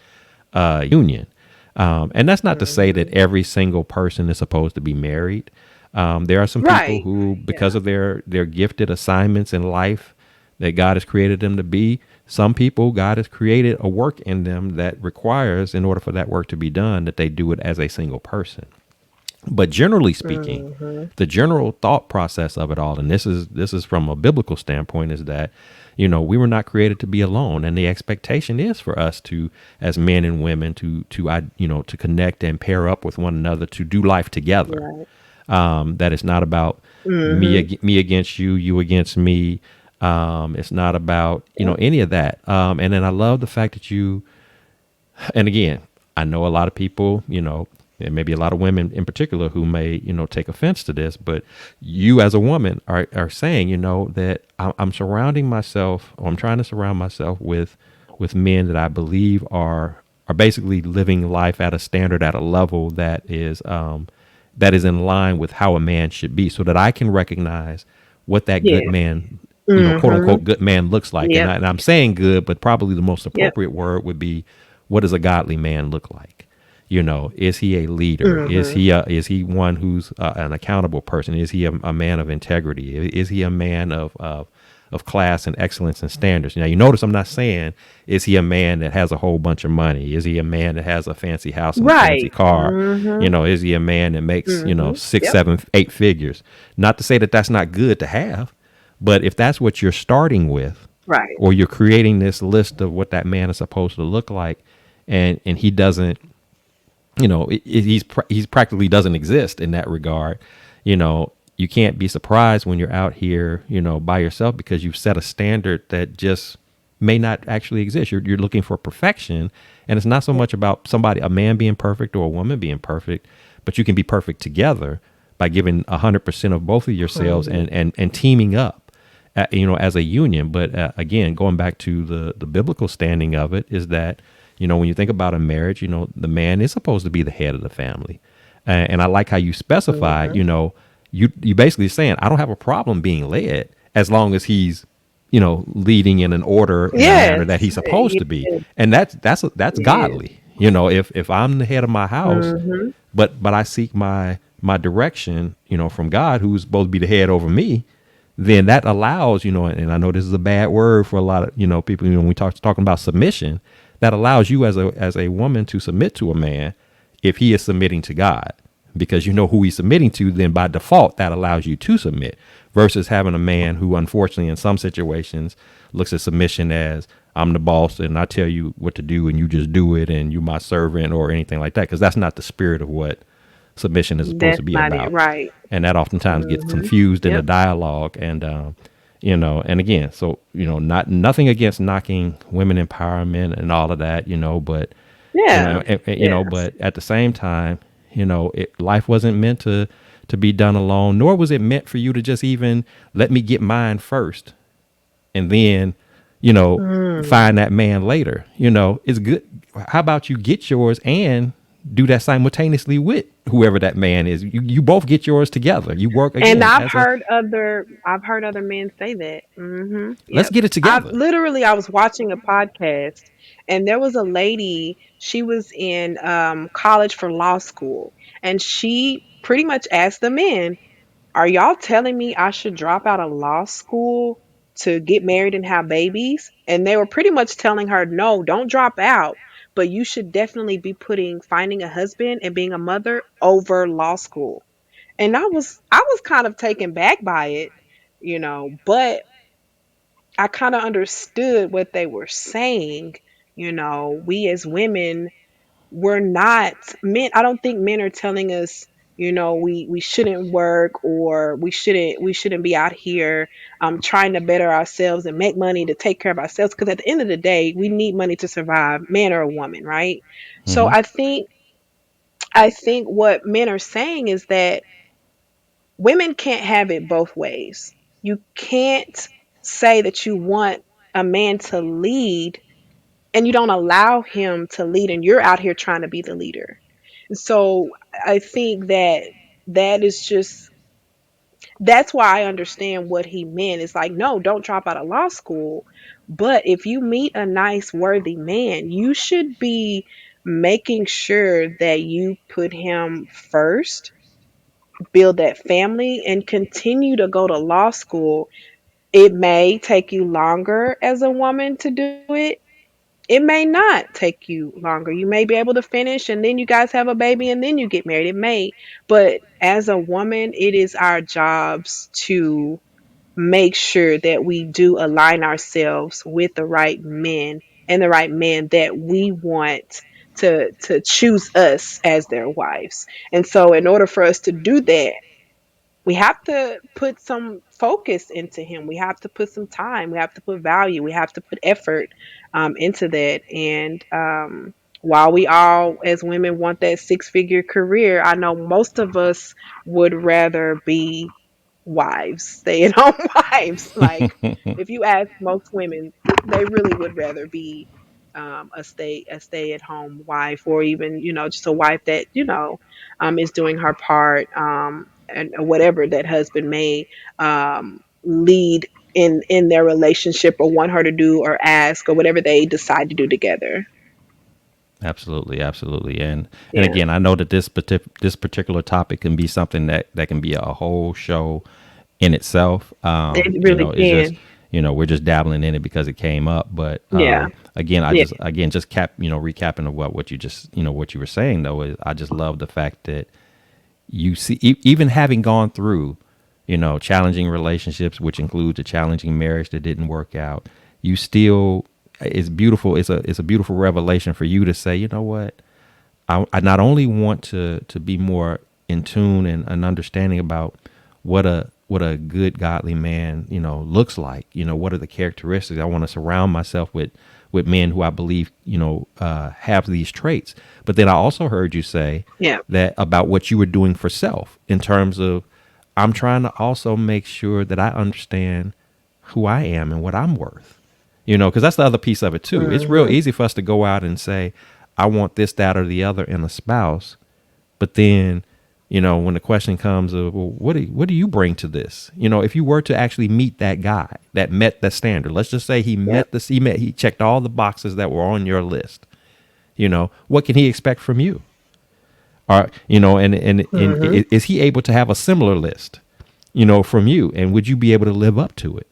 union. And that's not to say that Mhm. every single person is supposed to be married. There are some people Right. who, because Yeah. of their gifted assignments in life that God has created them to be, some people, God has created a work in them that requires, in order for that work to be done, that they do it as a single person. But generally speaking, Mhm. the general thought process of it all, and this is from a biblical standpoint, is that we were not created to be alone, and the expectation is for us to, as men and women, to connect and pair up with one another, to do life together. Right. That it's not about Mhm. me against you, you against me. It's not about Yep. any of that. And then I love the fact that and again, I know a lot of people, and maybe a lot of women in particular, who may, take offense to this, but you as a woman are saying, that I'm surrounding myself, or I'm trying to surround myself with men that I believe are basically living life at a standard, at a level that is in line with how a man should be, so that I can recognize what that good Yeah. man, quote Mhm. unquote, good man looks like. And, Yep. I'm saying good, but probably the most Yep. appropriate word would be, what does a godly man look like? Is he a leader? Mhm. Is he one who's an accountable person? Is he a man of integrity? Is he a man of class and excellence and standards? Now, you notice I'm not saying, is he a man that has a whole bunch of money? Is he a man that has a fancy house and a fancy Right. car? Mhm. Is he a man that makes, Mhm. six, Yep. 7, 8 figures? Not to say that that's not good to have, but if that's what you're starting with, Right. or you're creating this list of what that man is supposed to look like, and he doesn't, he's practically doesn't exist in that regard. You can't be surprised when you're out here, by yourself, because you've set a standard that just may not actually exist. You're looking for perfection, and it's not so Yeah. much about a man being perfect or a woman being perfect, but you can be perfect together by giving 100% of both of yourselves, Mhm. and teaming up, as a union. But again, going back to the biblical standing of it, is that, when you think about a marriage, the man is supposed to be the head of the family. And I like how you specify, Mhm. you basically saying, I don't have a problem being led, as long as he's, leading in an order, in a manner Yes. that he's supposed to be. Yes. And that's Yes. godly. If I'm the head of my house, Mhm. but I seek my direction, from God, who's supposed to be the head over me, then that allows, and I know this is a bad word for a lot of, people, when we talking about submission, that allows you as a woman to submit to a man, if he is submitting to God, because you know who he's submitting to, then by default that allows you to submit, versus having a man who, unfortunately, in some situations, looks at submission as, I'm the boss and I tell you what to do and you just do it and you my servant, or anything like that, because that's not the spirit of what submission is supposed to That's be not it. about. Right. And that oftentimes gets Mhm. confused in the Yep. dialogue. And and again, so, not nothing against knocking women empowerment and all of that, but Yeah. Yes. but at the same time, life wasn't meant to be done alone, nor was it meant for you to just even let me get mine first, and then, you know, Mm. find that man later. It's good. How about you get yours and do that simultaneously with whoever that man is? You both get yours together. You work, And again, as a, I've heard other men say that. Mhm. let's Yep. get it together. I was watching a podcast, and there was a lady, she was in college for law school, and she pretty much asked the men, "Are y'all telling me I should drop out of law school to get married and have babies?" And they were pretty much telling her, "No, don't drop out, but you should definitely be putting finding a husband and being a mother over law school." And I was kind of taken back by it, but I kind of understood what they were saying. We as women, we're not men. I don't think men are telling us we shouldn't work, or we shouldn't be out here trying to better ourselves and make money to take care of ourselves, because at the end of the day we need money to survive, man or a woman, right? So Hmm. I think what men are saying is that women can't have it both ways. You can't say that you want a man to lead and you don't allow him to lead, and you're out here trying to be the leader. And so I think that that is just that's why I understand what he meant. It's like, no, don't drop out of law school. But if you meet a nice, worthy man, you should be making sure that you put him first, build that family, and continue to go to law school. It may take you longer as a woman to do it. It may not take you longer. You may be able to finish and then you guys have a baby and then you get married. It may. But as a woman, it is our jobs to make sure that we do align ourselves with the right men and the right men that we want to choose us as their wives. And so in order for us to do that, we have to put some focus into him. We have to put some time. We have to put value. We have to put effort into that. And while we all, as women, want that six-figure career, I know most of us would rather be wives, stay-at-home wives. Like, if you ask most women, they really would rather be a stay-at-home wife, or even just a wife that is doing her part, and whatever that husband may lead in their relationship, or want her to do or ask, or whatever they decide to do together. Absolutely, absolutely, and Yeah, again, I know that this particular topic can be something that can be a whole show in itself. it really It's just can. we're just dabbling in it because it came up, but Yeah, again, yeah, just recapping of what you just what you were saying though is I just love the fact that you see even having gone through challenging relationships, which includes a challenging marriage that didn't work out, you still it's beautiful. It's a beautiful revelation for you to say, you know what, I not only want to be more in tune and understanding about what a good godly man looks like. What are the characteristics? I want to surround myself with men who I believe have these traits. But then I also heard you say yeah. that about what you were doing for self in terms of I'm trying to also make sure that I understand who I am and what I'm worth. Because that's the other piece of it too. It's real Hmm. easy for us to go out and say, I want this, that, or the other in a spouse. But then, when the question comes of, well, what do you bring to this? If you were to actually meet that guy that met the standard, let's just say Yep. he checked all the boxes that were on your list. What can he expect from you? Or, and Hmm. is he able to have a similar list, from you? And would you be able to live up to it?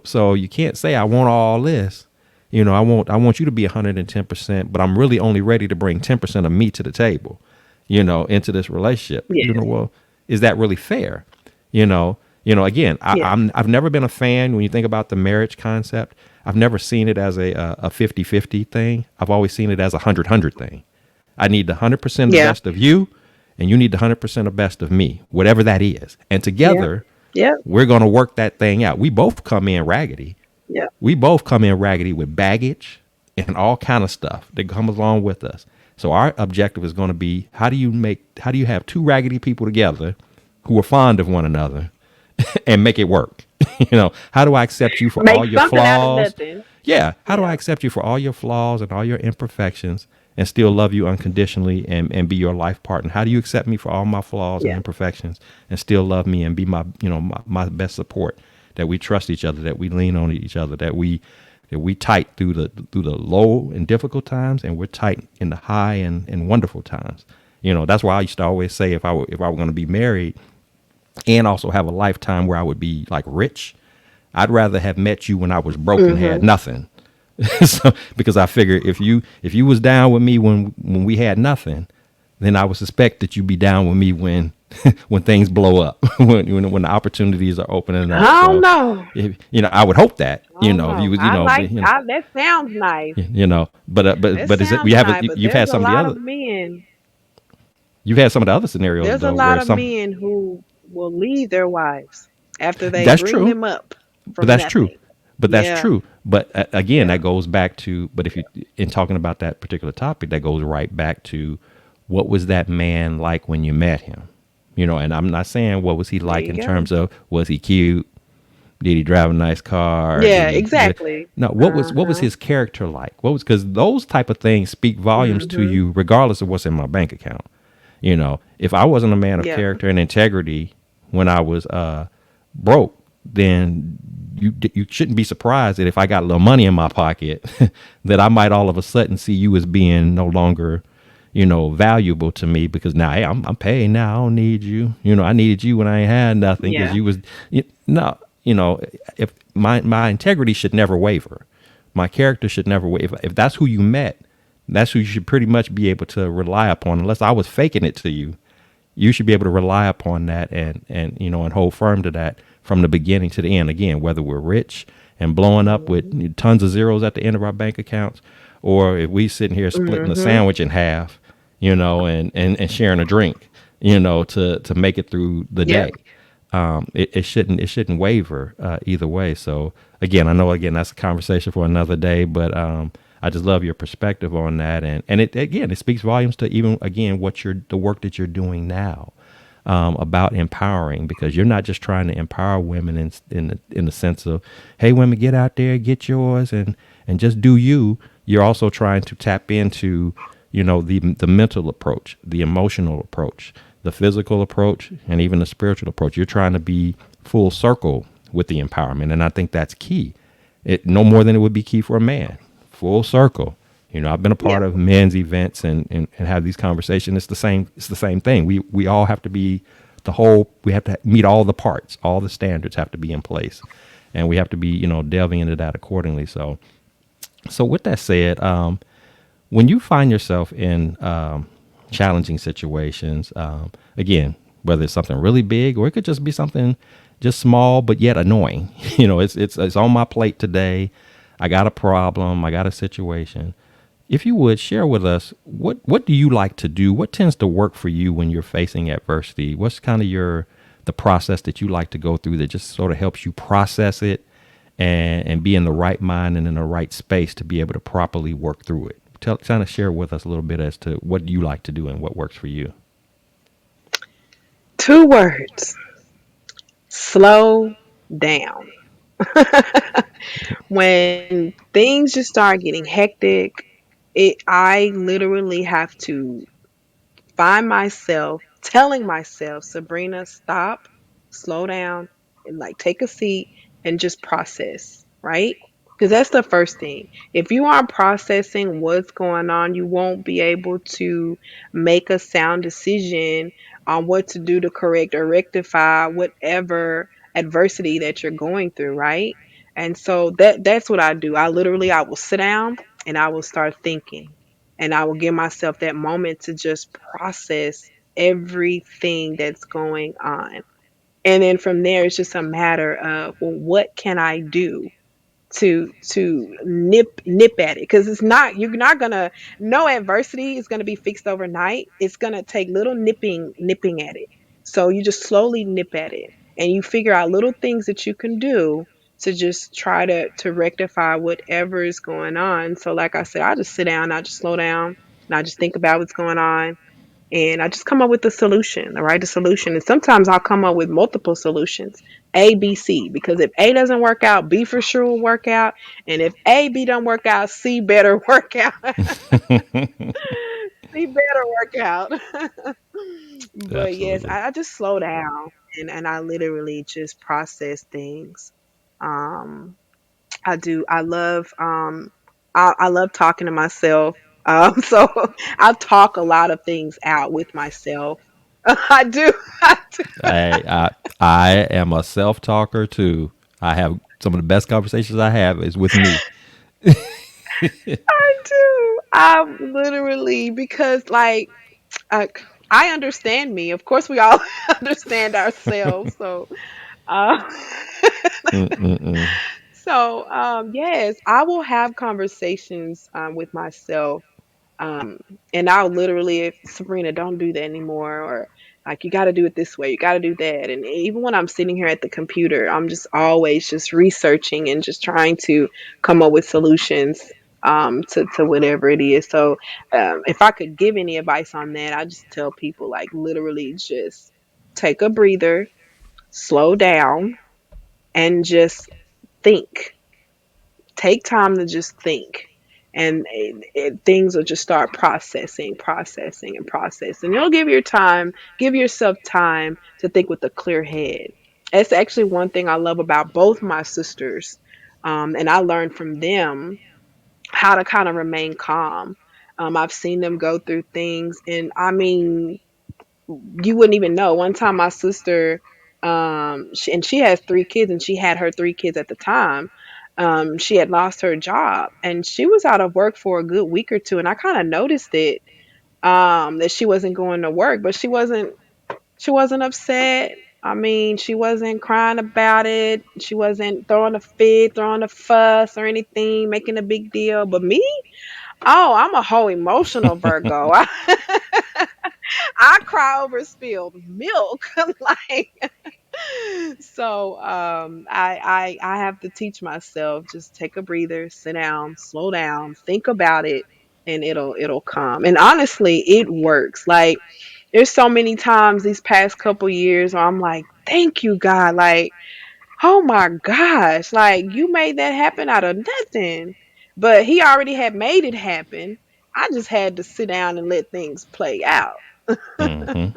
So you can't say I want all this. I want you to be 110%, but I'm really only ready to bring 10% of me to the table, into this relationship. Yeah. Well, is that really fair? Again, Yeah. I've never been a fan when you think about the marriage concept. I've never seen it as a 50-50 thing. I've always seen it as a 100-100 thing. I need the 100% the Yeah. best of you, and you need the 100% the best of me, whatever that is. And Yeah. together, Yeah. we're going to work that thing out. We both come in raggedy. Yeah. We both come in raggedy with baggage and all kind of stuff that comes along with us. So our objective is going to be how do you have two raggedy people together who are fond of one another and make it work? How do I accept you for Make all your something out of flaws? nothing. Yeah, how do I Yeah. accept you for all your flaws and all your imperfections and still love you unconditionally and be your life partner? How do you accept me for all my flaws and Yeah. imperfections and still love me and be my best support? That we trust each other, that we lean on each other, that we tight through the low and difficult times, and we're tight in the high and wonderful times. That's why I used to always say if I were going to be married and also have a lifetime where I would be like rich, I'd rather have met you when I was broke and had Hmm. nothing. So, because I figure if you was down with me when we had nothing, then I would suspect that you'd be down with me when when things blow up, when the opportunities are opening up. I don't So, know. if, I would hope that I don't if you know. was That sounds nice. but That is it sounds nice, but you've there's had a some of the lot of other men. You've had some of the other scenarios There's a though lot where of some men who will leave their wives after they that's bring true, them up but from that's true, nothing. but that's Yeah, true. But again, yeah, that goes back to. But if you in talking about that particular topic, that goes right back to what was that man like when you met him? You know, and I'm not saying what was he there like you in go. terms of was he cute? Did he drive a nice car? Yeah, Did he? exactly. No. What was Uh-huh. his character like? What was because those type of things speak volumes to Mhm. you, regardless of what's in my bank account. You know, if I wasn't a man of Yeah. character and integrity when I was broke, then you shouldn't be surprised that if I got a little money in my pocket, that I might all of a sudden see you as being no longer, valuable to me because now hey, I'm paid now. I don't need you. You know, I needed you when I ain't had nothing because Yeah. you was no. You know, if my integrity should never waver, my character should never waver. If that's who you met, that's who you should pretty much be able to rely upon. Unless I was faking it to you, you should be able to rely upon that and and hold firm to that from the beginning to the end. Again, whether we're rich and blowing up Mhm. with tons of zeros at the end of our bank accounts, or if we sitting here splitting a Mhm. sandwich in half, and sharing a drink, to make it through the Yep. day. It shouldn't waver either way. So again, I know again that's a conversation for another day, but I just love your perspective on that, and it again it speaks volumes to even again what you're the work that you're doing now about empowering because you're not just trying to empower women in the sense of hey women get out there get yours and just do you. You're also trying to tap into the mental approach, the emotional approach, the physical approach, and even the spiritual approach. You're trying to be full circle with the empowerment, and I think that's key. It no more than it would be key for a man. Full circle. I've been a Yeah. part of men's events and have these conversations. It's the same thing. We all have to be the whole. We have to meet all the parts. All the standards have to be in place, and we have to be delving into that accordingly. So with that said, when you find yourself in challenging situations, again, whether it's something really big or it could just be something just small but yet annoying, it's on my plate today. I got a problem. I got a situation. If you would share with us, what do you like to do? What tends to work for you when you're facing adversity? What's kind of the process that you like to go through that just sort of helps you process it and be in the right mind and in the right space to be able to properly work through it? Kind of share with us a little bit as to what you like to do and what works for you. Two words. Slow down. When things just start getting hectic, I literally have to find myself telling myself, Sabrina, stop, slow down, and like take a seat and just process, right? Because that's the first thing. If you aren't processing what's going on, you won't be able to make a sound decision on what to do to correct or rectify whatever adversity that you're going through, right? And so that's what I do. I will sit down and I will start thinking and I will give myself that moment to just process everything that's going on. And then from there, it's just a matter of, well, what can I do to nip at it? Because it's not you're not gonna no adversity is gonna be fixed overnight. It's gonna take little nipping at it. So you just slowly nip at it, and you figure out little things that you can do to just try to rectify whatever is going on. So like I said, I just sit down, I just slow down, and I just think about what's going on, and I just come up with a solution, all right, a solution. And sometimes I'll come up with multiple solutions, A, B, C, because if A doesn't work out, B for sure will work out. And if A, B don't work out, C better work out. C better work out. But yes, Absolutely. I just slow down and I literally just process things. Um, I do. I love talking to myself. So I talk a lot of things out with myself. I do. I do. I am a self talker too. I have some of the best conversations I have is with me. I do. I literally because uh, I understand me. Of course, we all understand ourselves. So, uh, Mm-mm-mm. yes, I will have conversations with myself And I'll literally, if Sabrina, don't do that anymore, or like, you got to do it this way, you got to do that. And even when I'm sitting here at the computer, I'm just always just researching and just trying to come up with solutions to whatever it is. So if I could give any advice on that, I just tell people, like, literally just take a breather, slow down, and just think. Take time to just think, and things will just start processing and processing. You'll give yourself time to think with a clear head. That's actually one thing I love about both my sisters, and I learned from them how to kind of remain calm. I've seen them go through things, and I mean, you wouldn't even know. One time, my sister, and she has three kids, and she had her three kids at the time. She had lost her job, and she was out of work for a good week or two. And I kind of noticed it, that she wasn't going to work, but she wasn't upset. I mean, she wasn't crying about it. She wasn't throwing a fit, throwing a fuss or anything, making a big deal. But me, oh, I'm a whole emotional Virgo. I cry over spilled milk. Like, so I have to teach myself, just take a breather, sit down, slow down, think about it, and it'll come. And honestly, it works. Like, there's so many times these past couple years where I'm like, thank you, God. Like, oh my gosh, like, you made that happen out of nothing. But he already had made it happen. I just had to sit down and let things play out. Hmm.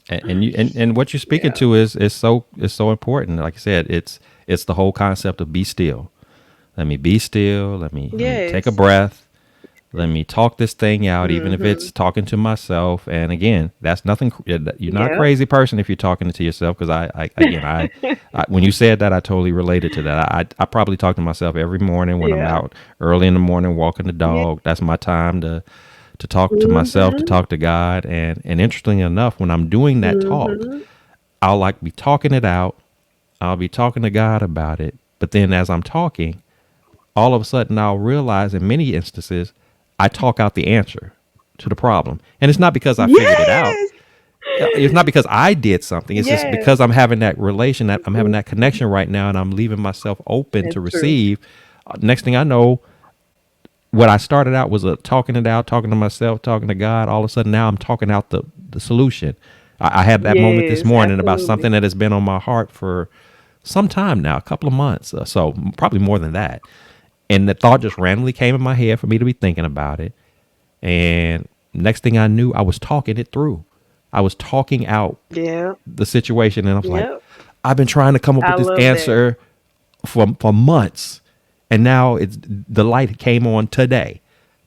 And what you're speaking Yeah. to is so important. Like I said, it's the whole concept of be still. Let me be still. Let me take a Yes. breath. Let me talk this thing out, even if Mhm. it's talking to myself. And again, that's nothing. You're not a Yep. crazy person if you're talking to yourself. Because when you said that, I totally related to that. I probably talk to myself every morning when I'm Yeah. out early in the morning walking the Yeah. dog. That's my time to talk to myself, to Mhm. talk to God. And interestingly enough, when I'm doing that talk, Mhm. I'll like be talking it out. I'll be talking to God about it. But then as I'm talking, all of a sudden I'll realize in many instances I talk out the answer to the problem. And it's not because I figured it out. Yes. It's not because I did something. It's just Yes. because I'm having that relation, that I'm having Mhm. that connection right now, and I'm leaving myself open to That's true. receive. Next thing I know, what I started out was talking it out, talking to myself, talking to God. All of a sudden now I'm talking out the solution. I had that moment this Yes, morning about absolutely. something that has been on my heart for some time now, a couple of months, so probably more than that. And the thought just randomly came in my head for me to be thinking about it. And next thing I knew, I was talking it through. I was talking out Yeah. the situation, and I was like, Yep. I've been trying to come up I with this love that. answer for months, and now it's the light came on today,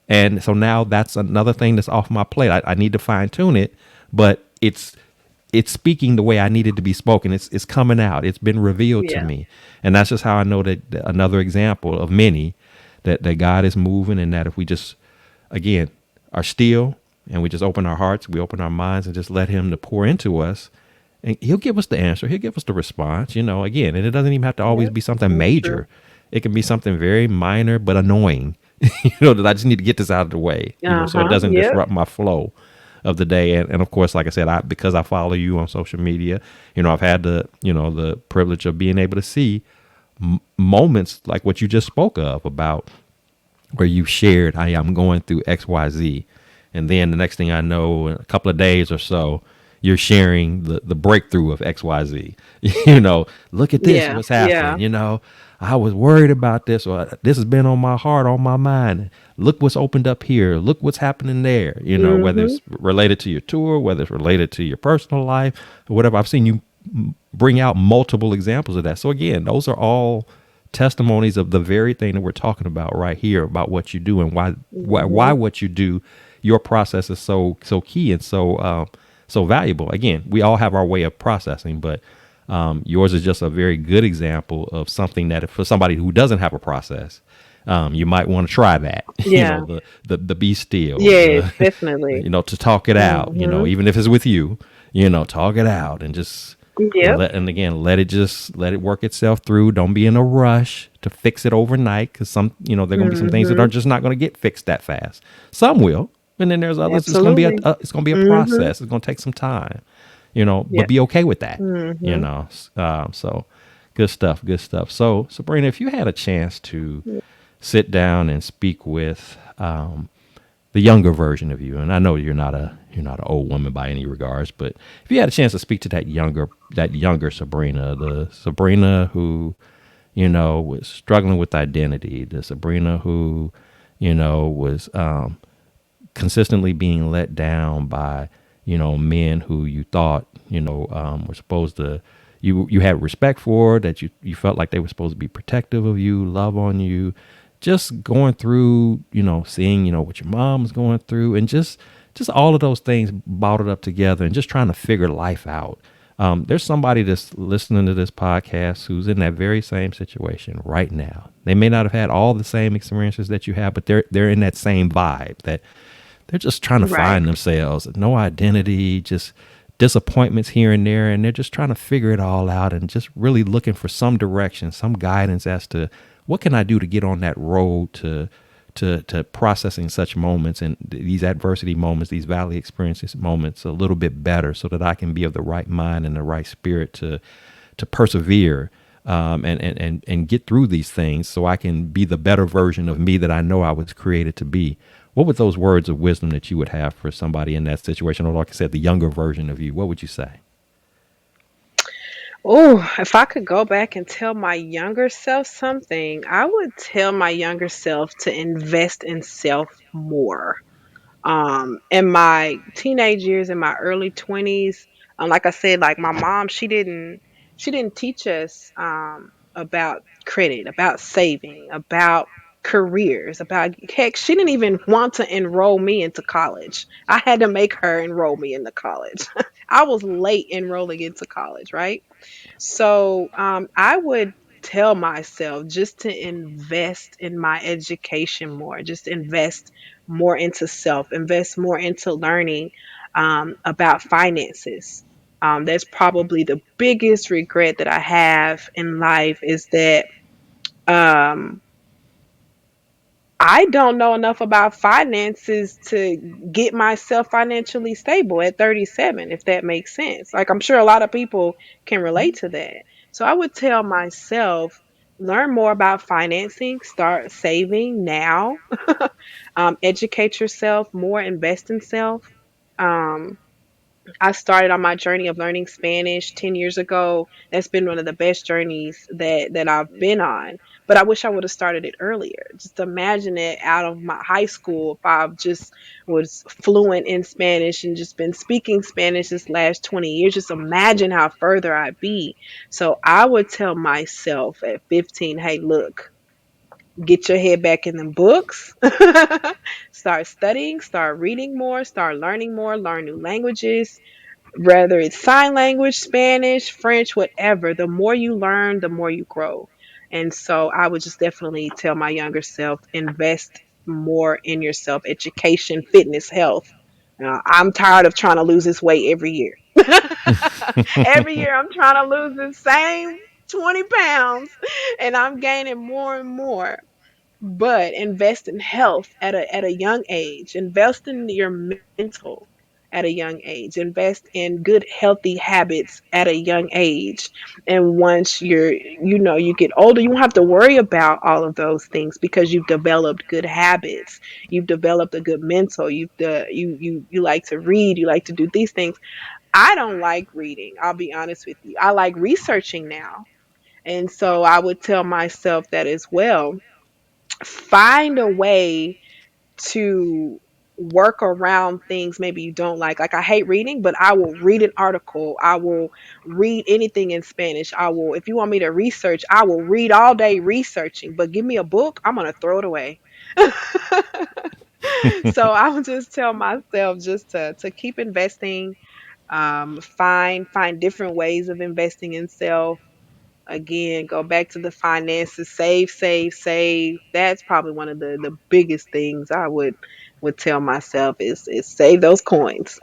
and so now that's another thing that's off my plate. I need to fine tune it, but it's speaking the way I needed to be spoken. It's coming out. It's been revealed to Yeah. me, and that's just how I know that another example of many that God is moving, and that if we just again are still and we just open our hearts, we open our minds, and just let Him to pour into us, and He'll give us the answer. He'll give us the response. Again, and it doesn't even have to always Yep. be something That's true. major. It can be something very minor but annoying. That I just need to get this out of the way. So it Uh-huh. doesn't Yep. disrupt my flow of the day. And of course, like I said, because I follow you on social media, I've had the privilege of being able to see moments like what you just spoke of about where you shared, "Hey, I'm going through XYZ," and then the next thing I know, in a couple of days or so, you're sharing the breakthrough of XYZ. Look at this, Yeah. what's Yeah. happening. I was worried about this, or this has been on my heart, on my mind. Look what's opened up here. Look what's happening there. Whether Mhm. it's related to your tour, whether it's related to your personal life, or whatever. I've seen you bring out multiple examples of that. So again, those are all testimonies of the very thing that we're talking about right here, about what you do and why Mhm. what you do, your process is so key and so valuable. Again, we all have our way of processing, but yours is just a very good example of something that, if for somebody who doesn't have a process, you might want to try that. Yeah. The be still, Yes, definitely. to talk it out. Mhm. Even if it's with you, talk it out and just Yep. and again, let it work itself through. Don't be in a rush to fix it overnight, because there are going to be some things that are Mhm. just not going to get fixed that fast. Some will, And then there's others. It's going to be Absolutely. it's going to be a Mhm. process. It's going to take some time, Yeah. but be okay with that, you Mhm. know. So good stuff, good stuff. So Sabrina, if you had a chance to sit down and speak with the younger version of you, and I know you're not an old woman by any regards, but if you had a chance to speak to that younger Sabrina, the Sabrina who was struggling with identity, the Sabrina who was consistently being let down by men who you thought were supposed to you had respect for, that you felt like they were supposed to be protective of you, love on you, just going through seeing what your mom was going through, and just all of those things bottled up together, and just trying to figure life out. There's somebody that's listening to this podcast who's in that very same situation right now. They may not have had all the same experiences that you have, but they're in that same vibe, that they're just trying to Right. find themselves, no identity, just disappointments here and there, and they're just trying to figure it all out, and just really looking for some direction, some guidance as to what can I do to get on that road to processing such moments and these adversity moments, these valley experiences moments a little bit better, so that I can be of the right mind and the right spirit to persevere, and get through these things, so I can be the better version of me that I know I was created to be. What would those words of wisdom that you would have for somebody in that situation, or like I said, the younger version of you? What would you say? Oh, if I could go back and tell my younger self something, I would tell my younger self to invest in self more. In my teenage years, in my early 20s, like I said, like my mom, she didn't teach us about credit, about saving, about careers, about heck, she didn't even want to enroll me into college. I had to make her enroll me into college. I was late enrolling into college, right? So I would tell myself just to invest in my education more, just invest more into self, invest more into learning about finances. That's probably the biggest regret that I have in life, is that um, I don't know enough about finances to get myself financially stable at 37, if that makes sense. Like, I'm sure a lot of people can relate to that. So I would tell myself, learn more about financing, start saving now, educate yourself more, invest in self. Um, I started on my journey of learning Spanish 10 years ago. That's been one of the best journeys that I've been on. But I wish I would have started it earlier. Just imagine it out of my high school, if I just was fluent in Spanish and just been speaking Spanish this last 20 years. Just imagine how further I'd be. So I would tell myself at 15, hey, look, get your head back in the books. Start studying, start reading more, start learning more, learn new languages, whether it's sign language, Spanish, French, whatever. The more you learn, the more you grow. And so I would just definitely tell my younger self, invest more in yourself, education, fitness, health. I'm tired of trying to lose this weight every year. Every year I'm trying to lose the same 20 pounds and I'm gaining more and more. But invest in health at a young age. Invest in your mental at a young age. Invest in good healthy habits at a young age. And once you get older, you won't have to worry about all of those things because you've developed good habits. You've developed a good mental. You like to read, you like to do these things. I don't like reading, I'll be honest with you. I like researching now. And so I would tell myself that as well. Find a way to work around things maybe you don't like. Like, I hate reading, but I will read an article. I will read anything in Spanish. I will, if you want me to research, I will read all day researching. But give me a book, I'm gonna throw it away. So I would just tell myself just to keep investing. Find different ways of investing in self. Again, go back to the finances, save, save, save. That's probably one of the biggest things I would tell myself is save those coins.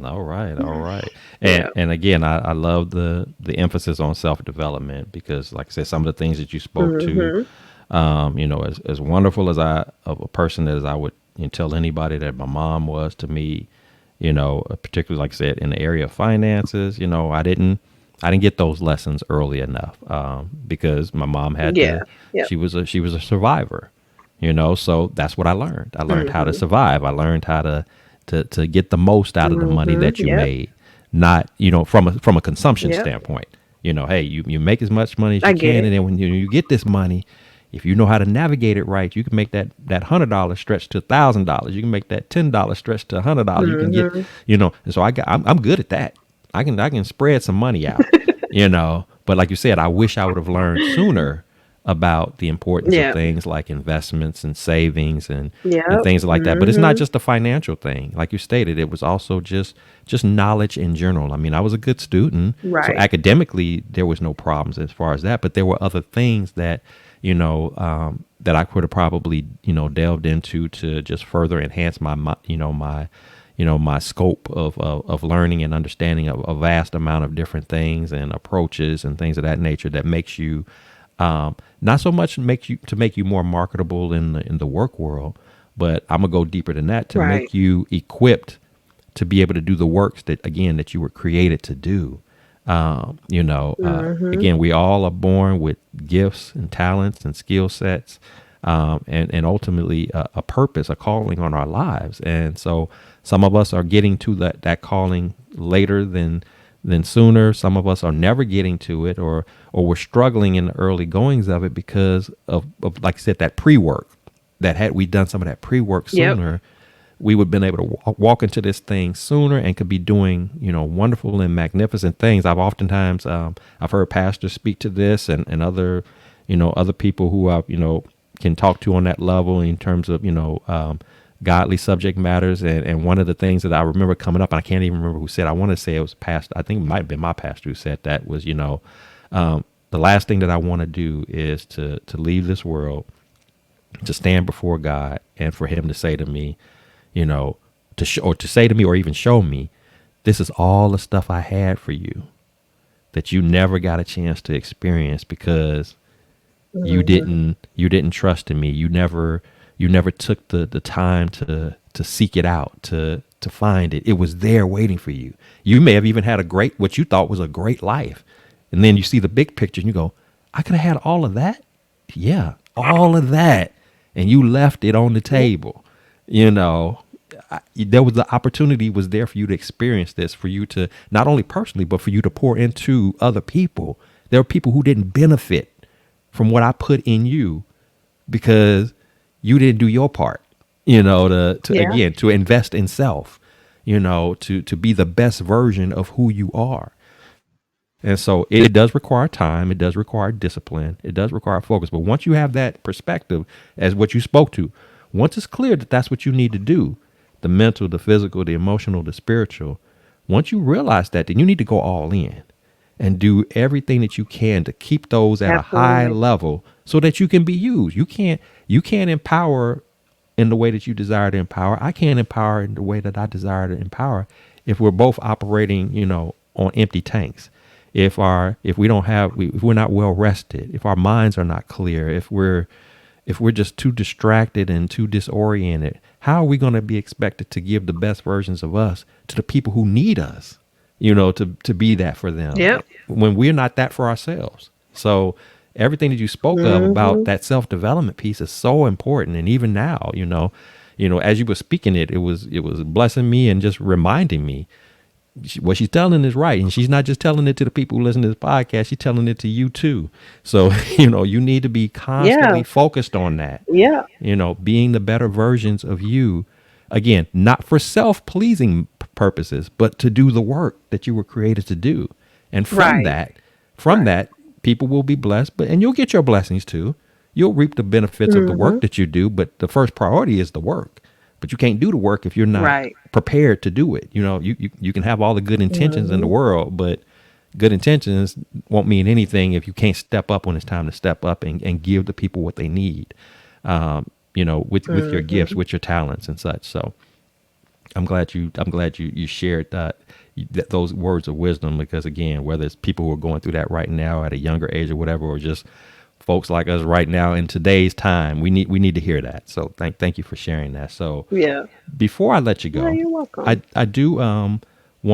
All right, all right. And Yeah. and again, I love the emphasis on self development, because, like I said, some of the things that you spoke to, Mhm. as wonderful as I of a person as I would and tell anybody that my mom was to me, particularly like I said, in the area of finances. I didn't get those lessons early enough, because my mom had Yeah. to. Yep. She was a survivor, so that's what I learned. I learned how to Mhm. survive. I learned how to get the most out of the money Mhm. that you Yep. made, not from a consumption Yep. standpoint. Hey, you make as much money as I you get can, it. and then when you get this money, if you know how to navigate it right, you can make that $100 stretch to $1,000. You can make that $10 stretch to $100. You can get, Mhm. and so I'm good at that. I can spread some money out, But like you said, I wish I would have learned sooner about the importance of Yep. things like investments and savings and Yep. things like that. But it's not Mhm. just a financial thing. Like you stated, it was also just knowledge in general. I mean, I was a good student, so Right. academically there was no problems as far as that. But there were other things that that I could have probably delved into to just further enhance my scope of learning and understanding of a vast amount of different things and approaches and things of that nature that makes you, not so much make you more marketable in the work world, but I'm gonna go deeper than that to Right. make you equipped to be able to do the works that you were created to do. Mhm. Again, we all are born with gifts and talents and skill sets, and ultimately a purpose, a calling on our lives. And so some of us are getting to that calling later than sooner. Some of us are never getting to it, or we're struggling in the early goings of it because of like I said, that pre-work. That had we done some of that pre-work Yep. sooner, we would have been able to walk into this thing sooner and could be doing wonderful and magnificent things. I've heard pastors speak to this, and other other people who I can talk to on that level in terms of godly subject matters. And one of the things that I remember coming up, and I can't even remember who said, I want to say it was pastor, I think it might have been my pastor who said that, was the last thing that I want to do is to leave this world, to stand before God, and for him to say to me, or to say to me, or even show me, this is all the stuff I had for you that you never got a chance to experience because you Mhm. didn't trust in me. You never took the time to seek it out, to find it. It was there waiting for you. You may have even had what you thought was a great life. And then you see the big picture and you go, I could have had all of that. Yeah, all of that. And you left it on the Yep. table. You know, there was the opportunity was there for you to experience this, for you to not only personally, but for you to pour into other people. There are people who didn't benefit from what I put in you because you didn't do your part, to Yeah. again, to invest in self, to be the best version of who you are. And so it does require time. It does require discipline. It does require focus. But once you have that perspective, as what you spoke to, once it's clear that that's what you need to do, the mental, the physical, the emotional, the spiritual, once you realize that, then you need to go all in and do everything that you can to keep those at a high Absolutely. level so that you can be used. You can't empower in the way that you desire to empower. I can't empower in the way that I desire to empower if we're both operating, on empty tanks. If we don't have if we're not well rested, if our minds are not clear, if we're just too distracted and too disoriented, how are we going to be expected to give the best versions of us to the people who need us, to be that for them Yep. when we're not that for ourselves? So everything that you spoke of about Mhm. that self-development piece is so important. And even now, as you were speaking it was blessing me and just reminding me what she's telling is right. And she's not just telling it to the people who listen to this podcast, she's telling it to you too. So, you need to be Yeah. constantly focused on that, Yeah. being the better versions of you. Again, not for self-pleasing purposes, but to do the work that you were created to do. And from Right. that, from Right. that, people will be blessed, and you'll get your blessings too. You'll reap the benefits of the work Mhm. that you do, but the first priority is the work. But you can't do the work if you're not Right. prepared to do it. You can have all the good intentions in the Mhm. world, but good intentions won't mean anything if you can't step up when it's time to step up and give the people what they need. With your gifts, Mhm. with your talents and such. So I'm glad you shared those words of wisdom, because again, whether it's people who are going through that right now at a younger age or whatever, or just folks like us right now in today's time. We need to hear that. So thank you for sharing that. So Yeah. before I let you No, go, you're welcome. I do want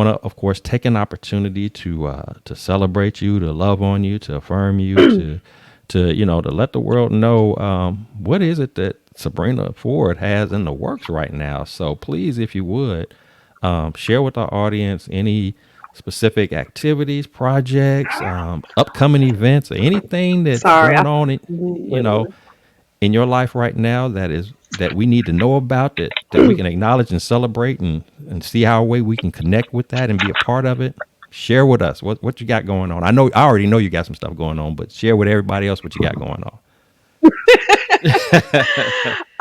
to, of course, take an opportunity to celebrate you, to love on you, to affirm you, to to let the world know what is it that Sabrena Ford has in the works right now. So please, if you would, share with our audience any specific activities, projects, upcoming events, or anything that's Sorry, going on in, literally. in your life right now that we need to know about, that we can acknowledge and celebrate, and see how way we can connect with that and be a part of it. Share with us what you got going on. I already know you got some stuff going on, but share with everybody else what you got going on.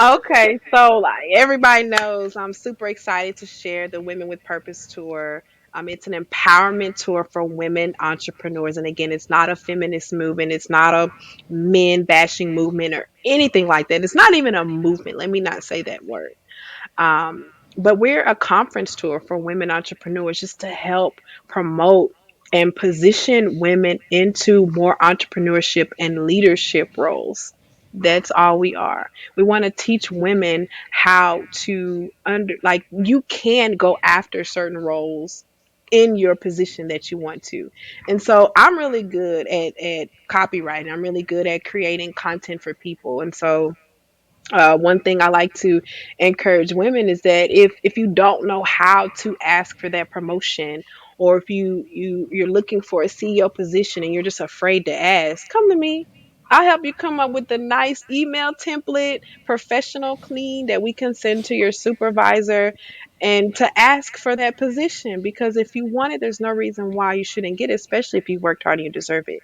Okay, so like everybody knows, I'm super excited to share the Women with Purpose tour. It's an empowerment tour for women entrepreneurs. And again, it's not a feminist movement. It's not a men bashing movement or anything like that. It's not even a movement. Let me not say that word. But we're a conference tour for women entrepreneurs just to help promote and position women into more entrepreneurship and leadership roles. That's all we are. We want to teach women how to like you can go after certain roles in your position that you want to. And so I'm really good at copywriting. I'm really good at creating content for people. And so one thing I like to encourage women is that if you don't know how to ask for that promotion, or if you're looking for a CEO position and you're just afraid to ask, come to me. I'll help you come up with a nice email template, professional, clean, that we can send to your supervisor and to ask for that position. Because if you want it, there's no reason why you shouldn't get it, especially if you worked hard and you deserve it.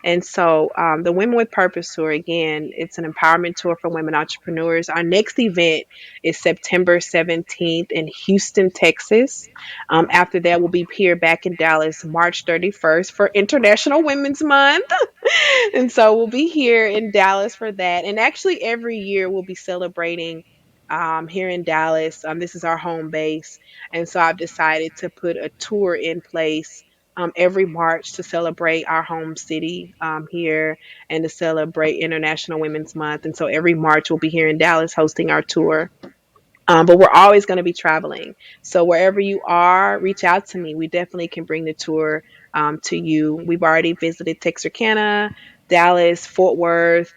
And so, the Women with Purpose Tour, again, it's an empowerment tour for women entrepreneurs. Our next event is September 17th in Houston, Texas. After that, we'll be here back in Dallas March 31st for International Women's Month. And so we'll be here in Dallas for that. And actually, every year we'll be celebrating here in Dallas. This is our home base. And so I've decided to put a tour in place every March to celebrate our home city here and to celebrate International Women's Month. And so every March we'll be here in Dallas hosting our tour. But we're always going to be traveling. So wherever you are, reach out to me. We definitely can bring the tour to you. We've already visited Texarkana, Dallas, Fort Worth,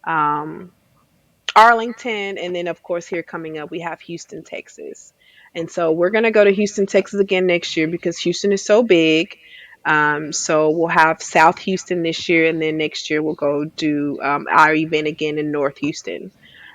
um, Arlington, and then of course here coming up we have Houston, Texas. And so we're gonna go to Houston, Texas again next year because Houston is so big. So we'll have South Houston this year, and then next year we'll go do our event again in North Houston.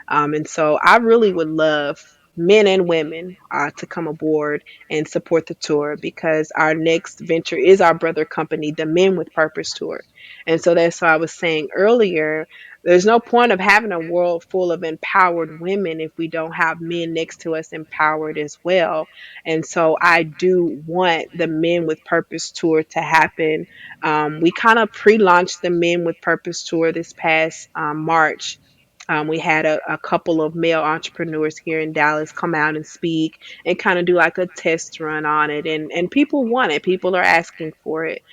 And so I really would love men and women to come aboard and support the tour because our next venture is our brother company, the Men with Purpose Tour. And so that's why I was saying earlier, there's no point of having a world full of empowered women if we don't have men next to us empowered as well. And so I do want the Men with Purpose Tour to happen. We kind of pre launched the Men with Purpose Tour this past March. We had a couple of male entrepreneurs here in Dallas come out and speak and kind of do like a test run on it. And people want it. People are asking for it.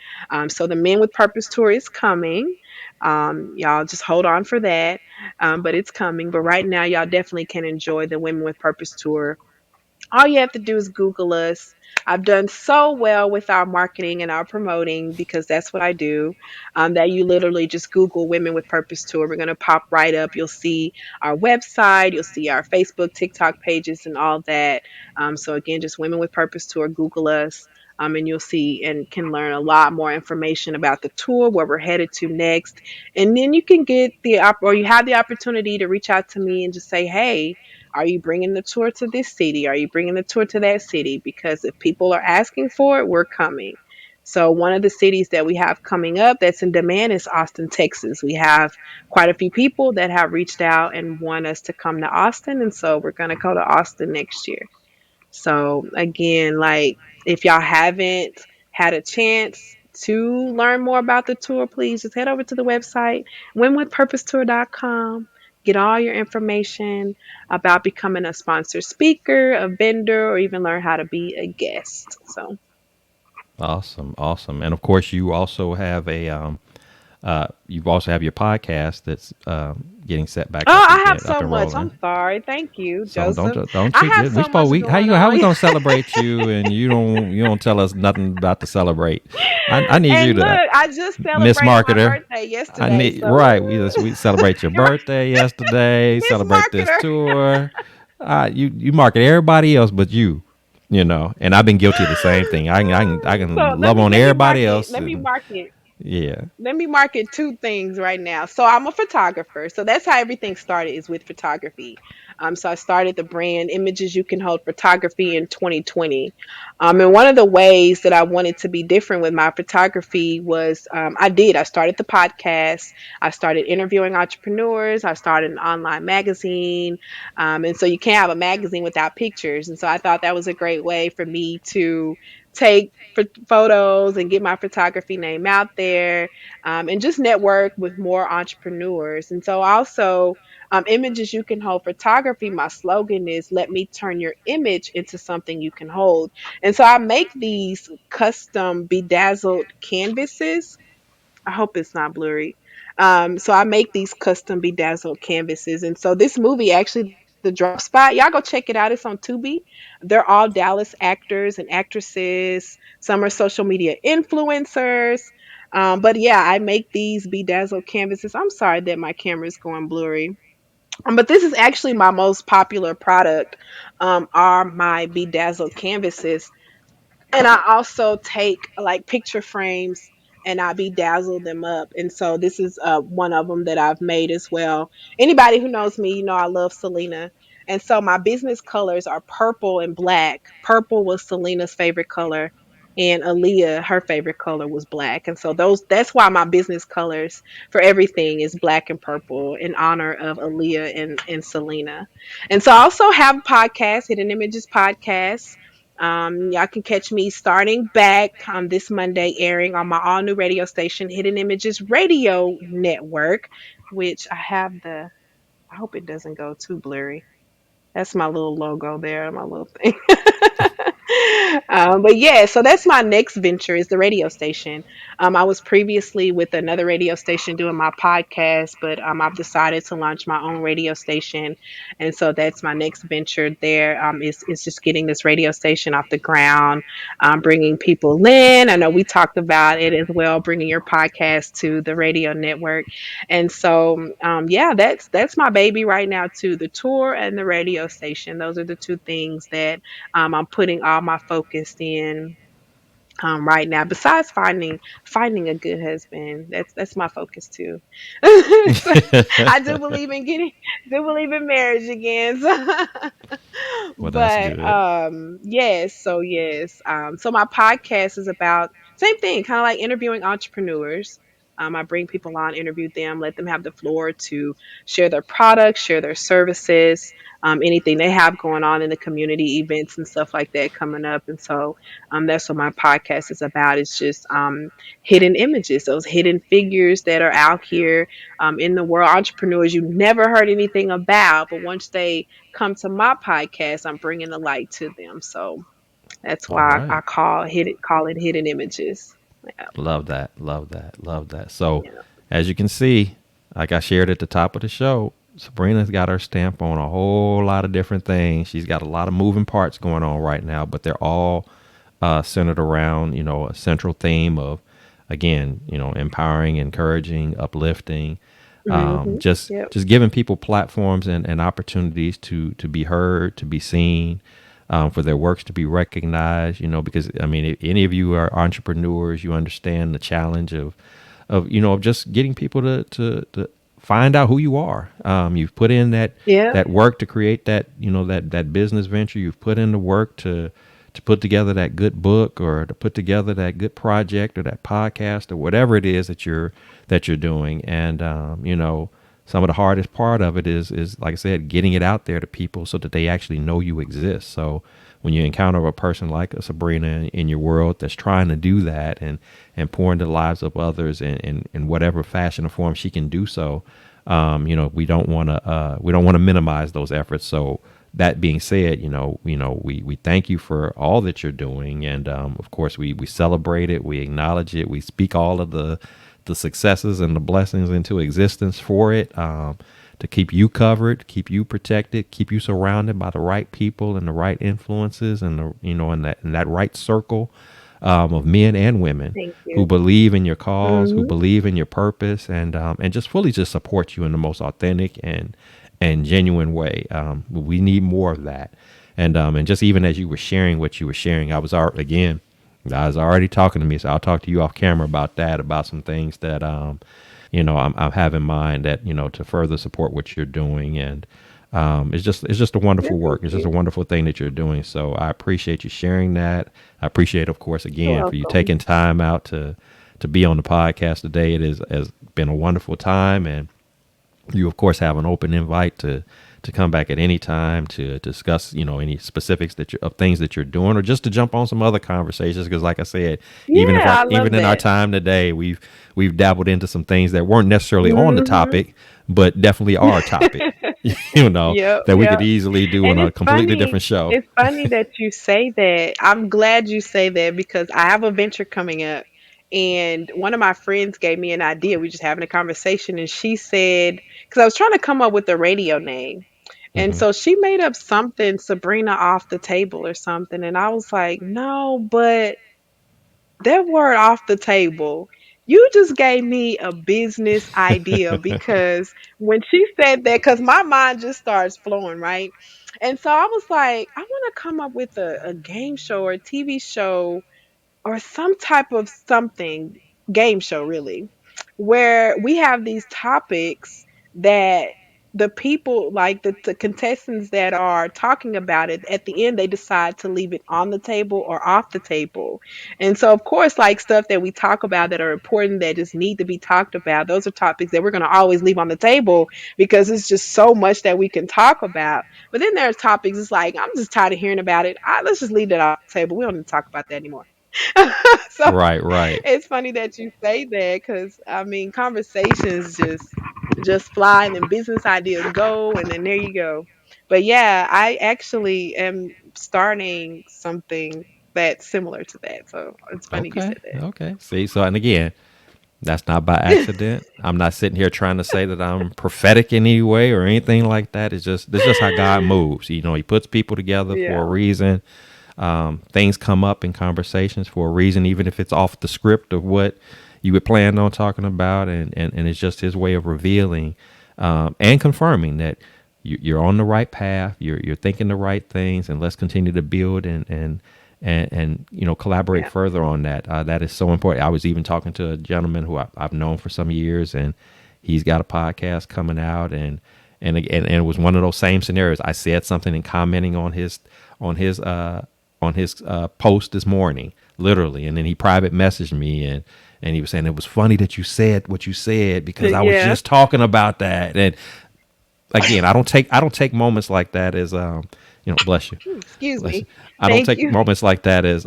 So the Men with Purpose tour is coming. Y'all just hold on for that. But it's coming. But right now, y'all definitely can enjoy the Women with Purpose tour. All you have to do is Google us. I've done so well with our marketing and our promoting because that's what I do. That you literally just Google Women with Purpose Tour. We're going to pop right up. You'll see our website, you'll see our Facebook, TikTok pages, and all that. So, again, just Women with Purpose Tour, Google us. And you'll see and can learn a lot more information about the tour, where we're headed to next. And then you can get or you have the opportunity to reach out to me and just say, hey, are you bringing the tour to this city? Are you bringing the tour to that city? Because if people are asking for it, we're coming. So, one of the cities that we have coming up that's in demand is Austin, Texas. We have quite a few people that have reached out and want us to come to Austin. And so, we're going to go to Austin next year. So again, like if y'all haven't had a chance to learn more about the tour, please just head over to the website, winwithpurposetour.com. Get all your information about becoming a sponsored speaker, a vendor, or even learn how to be a guest. So Awesome, awesome. And of course, you also have You also have your podcast that's getting set back Oh, up I have again, up so and much. I'm rolling. sorry. Thank you, So Joseph. don't I you have get we so supposed much we going how we on. gonna celebrate you and you don't tell us nothing about to celebrate. I need you And to look, I just Miss celebrated my Marketer. birthday I yesterday. need So, right. We celebrate your right, birthday yesterday. Miss Celebrate this Marketer. tour. You market everybody else but you. You know, and I've been guilty of the same thing. I So can let love me on let me mark everybody it. else Let me and mark it. yeah. Let me market two things right now. So I'm a photographer. So that's how everything started is with photography. So I started the brand Images You Can Hold Photography in 2020. And one of the ways that I wanted to be different with my photography was I started the podcast. I started interviewing entrepreneurs. I started an online magazine. And so you can't have a magazine without pictures. And so I thought that was a great way for me to take photos and get my photography name out there, and just network with more entrepreneurs. And so also, Images You Can Hold Photography, my slogan is let me turn your image into something you can hold. And so I make these custom bedazzled canvases. I hope it's not blurry. So I make these custom bedazzled canvases. And so this movie, actually, The Drop Spot, y'all go check it out. It's on Tubi. They're all Dallas actors and actresses. Some are social media influencers. But yeah, I make these bedazzled canvases. I'm sorry that my camera is going blurry. But this is actually my most popular product, are my bedazzled canvases. And I also take like picture frames and I bedazzle them up. And so this is one of them that I've made as well. Anybody who knows me, you know I love Selena. And so my business colors are purple and black. Purple was Selena's favorite color, and Aaliyah, her favorite color was black. And so that's why my business colors for everything is black and purple in honor of Aaliyah and Selena. And so I also have a podcast, Hidden Images Podcast. Y'all can catch me starting back this Monday, airing on my all new radio station, Hidden Images Radio Network, which I have the. I hope it doesn't go too blurry. That's my little logo there, my little thing. But yeah, so that's my next venture is the radio station. I was previously with another radio station doing my podcast, but I've decided to launch my own radio station, and so that's my next venture. There is just getting this radio station off the ground, bringing people in. I know we talked about it as well, bringing your podcast to the radio network, and so yeah, that's my baby right now too. The tour and the radio station. Those are the two things that I'm putting all my focus in right now. Besides finding a good husband, that's my focus too. So I do believe in marriage again. So Well, that's but good. yes. So my podcast is about same thing, kind of like interviewing entrepreneurs. I bring people on, interview them, let them have the floor to share their products, share their services, anything they have going on in the community, events and stuff like that coming up. And so that's what my podcast is about. It's just hidden images, those hidden figures that are out here in the world, entrepreneurs you never heard anything about, but once they come to my podcast, I'm bringing the light to them. So that's All why right. I call it hidden images. Yeah, Love that. Love that. Love that. So, yeah, as you can see, like I shared at the top of the show, Sabrina's got her stamp on a whole lot of different things. She's got a lot of moving parts going on right now, but they're all centered around, a central theme of, again, empowering, encouraging, uplifting, yep, just giving people platforms and opportunities to be heard, to be seen, for their works to be recognized. Because I mean, if any of you are entrepreneurs, you understand the challenge of just getting people to find out who you are. You've put in yeah, that work to create that business venture. You've put in the work to put together that good book or to put together that good project or that podcast or whatever it is that you're doing. And some of the hardest part of it is like I said, getting it out there to people so that they actually know you exist. So when you encounter a person like a Sabrina in your world that's trying to do that and pour into the lives of others in whatever fashion or form she can do so, we don't want to minimize those efforts. So that being said, we thank you for all that you're doing, and of course we celebrate it, we acknowledge it, we speak all of the the successes and the blessings into existence for it, to keep you covered, keep you protected, keep you surrounded by the right people and the right influences, and the in that right circle of men and women Thank who you. believe in your cause, who Hmm. believe in your purpose, and just fully just support you in the most authentic and genuine way. We need more of that. And just even as you were sharing what you were sharing, I was already talking to me, so I'll talk to you off camera about that, about some things that I have in mind that to further support what you're doing, and it's just a Yeah, wonderful thank work. It's just a you. wonderful thing that you're doing. So I appreciate you sharing that. I appreciate, of course, You're again for you welcome. taking time out to be on the podcast today. It has been a wonderful time, and you of course have an open invite to come back at any time to discuss any specifics of things that you're doing, or just to jump on some other conversations, because like I said, Yeah, I even love in our that. time today, we've dabbled into some things that weren't necessarily on the Hmm. topic, but definitely are topic. Yep, That we could yep. easily do on And a completely different show. it's funny that you say that. I'm glad you say that because I have a venture coming up, and one of my friends gave me an idea. We just having a conversation, and she said, because I was trying to come up with a radio name. And Hmm. so she made up something, Sabrina off the table or something. And I was like, no, but that word off the table, you just gave me a business idea because when she said that, because my mind just starts flowing, right? And so I was like, I want to come up with a game show or a TV show or some type of something, game show really, where we have these topics that the people, like the contestants that are talking about it, at the end they decide to leave it on the table or off the table. And so of course, like stuff that we talk about that are important, that just need to be talked about, those are topics that we're going to always leave on the table because it's just so much that we can talk about. But then there's topics, it's like, I'm just tired of hearing about it, let's just leave that off the table, we don't need to talk about that anymore. So Right, right. it's funny that you say that because I mean conversations just fly and then business ideas go and then there you go. But yeah, I actually am starting something that's similar to that. So it's funny you Okay, said that. okay. See, so and again, that's not by accident. I'm not sitting here trying to say that I'm prophetic in any way or anything like that. It's just how God moves. He puts people together for a Yeah. reason. Things come up in conversations for a reason, even if it's off the script of what you were planning on talking about, and it's just His way of revealing and confirming that you're on the right path. You're thinking the right things, and let's continue to build and collaborate Yeah. further on that. That is so important. I was even talking to a gentleman who I've known for some years, and he's got a podcast coming out, and it was one of those same scenarios. I said something and commenting on his uh post this morning, literally, and then he private messaged me, and he was saying it was funny that you said what you said because I was Yeah. just talking about that. And again, I don't take moments like that as bless you. Excuse Listen, me. I don't Thank take you. moments like that as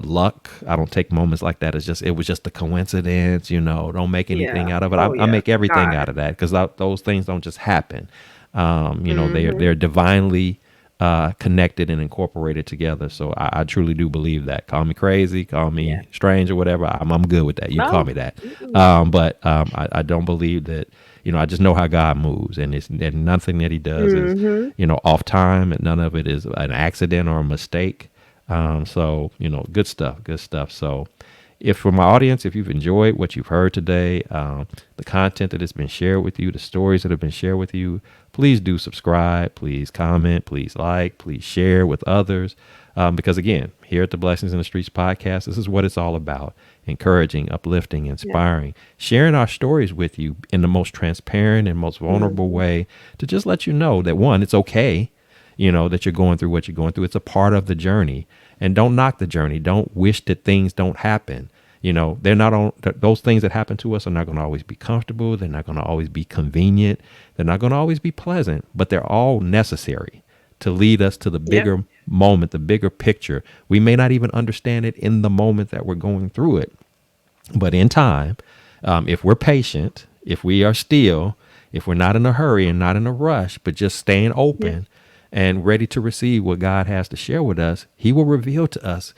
luck. I don't take moments like that as just it was just a coincidence. Don't make Yeah. anything out of it. I, Oh I yeah. make everything God. out of that because those things don't just happen. Mhm. They're divinely connected and incorporated together. So I truly do believe that. Call me crazy, call Yeah. me strange or whatever. I'm good with that. You can call No. me that. Mm-mm. But I don't believe that. I just know how God moves, and nothing that He does is Mhm. off time, and none of it is an accident or a mistake. So good stuff, good stuff. So if for my audience, if you've enjoyed what you've heard today, the content that has been shared with you, the stories that have been shared with you, please do subscribe, please comment, please like, please share with others. Because again, here at the Blessings in the Streets podcast, this is what it's all about: encouraging, uplifting, Yeah. inspiring, sharing our stories with you in the most transparent and most vulnerable Mhm. way to just let you know that one, it's okay, that you're going through what you're going through. It's a part of the journey. And don't knock the journey. Don't wish that things don't happen. They're not on those things that happen to us are not going to always be comfortable. They're not going to always be convenient. They're not going to always be pleasant, but they're all necessary to lead us to the Yep. bigger moment, the bigger picture. We may not even understand it in the moment that we're going through it, but in time, if we're patient, if we are still, if we're not in a hurry and not in a rush, but just staying Yeah. open and ready to receive what God has to share with us, He will reveal to us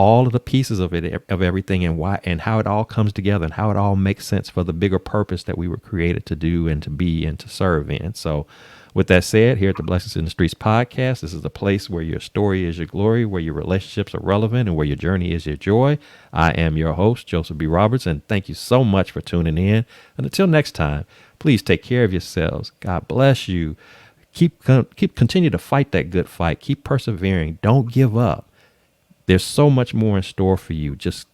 all of the pieces of it, of everything, and why, and how it all comes together, and how it all makes sense for the bigger purpose that we were created to do and to be and to serve in. So with that said, here at the Blessings in the Streets podcast, this is a place where your story is your glory, where your relationships are relevant, and where your journey is your joy. I am your host, Joseph B. Roberts, and thank you so much for tuning in. And until next time, please take care of yourselves. God bless you. Continue to fight that good fight. Keep persevering. Don't give up. There's so much more in store for you. Just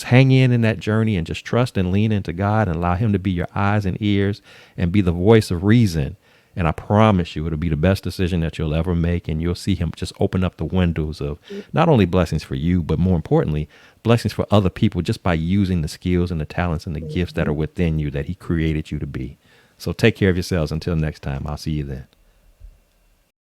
hang in that journey, and just trust and lean into God, and allow him to be your eyes and ears and be the voice of reason. And I promise you, it'll be the best decision that you'll ever make. And you'll see him just open up the windows of not only blessings for you, but more importantly, blessings for other people, just by using the skills and the talents and the gifts that are within you that he created you to be. So take care of yourselves. Until next time, I'll see you then.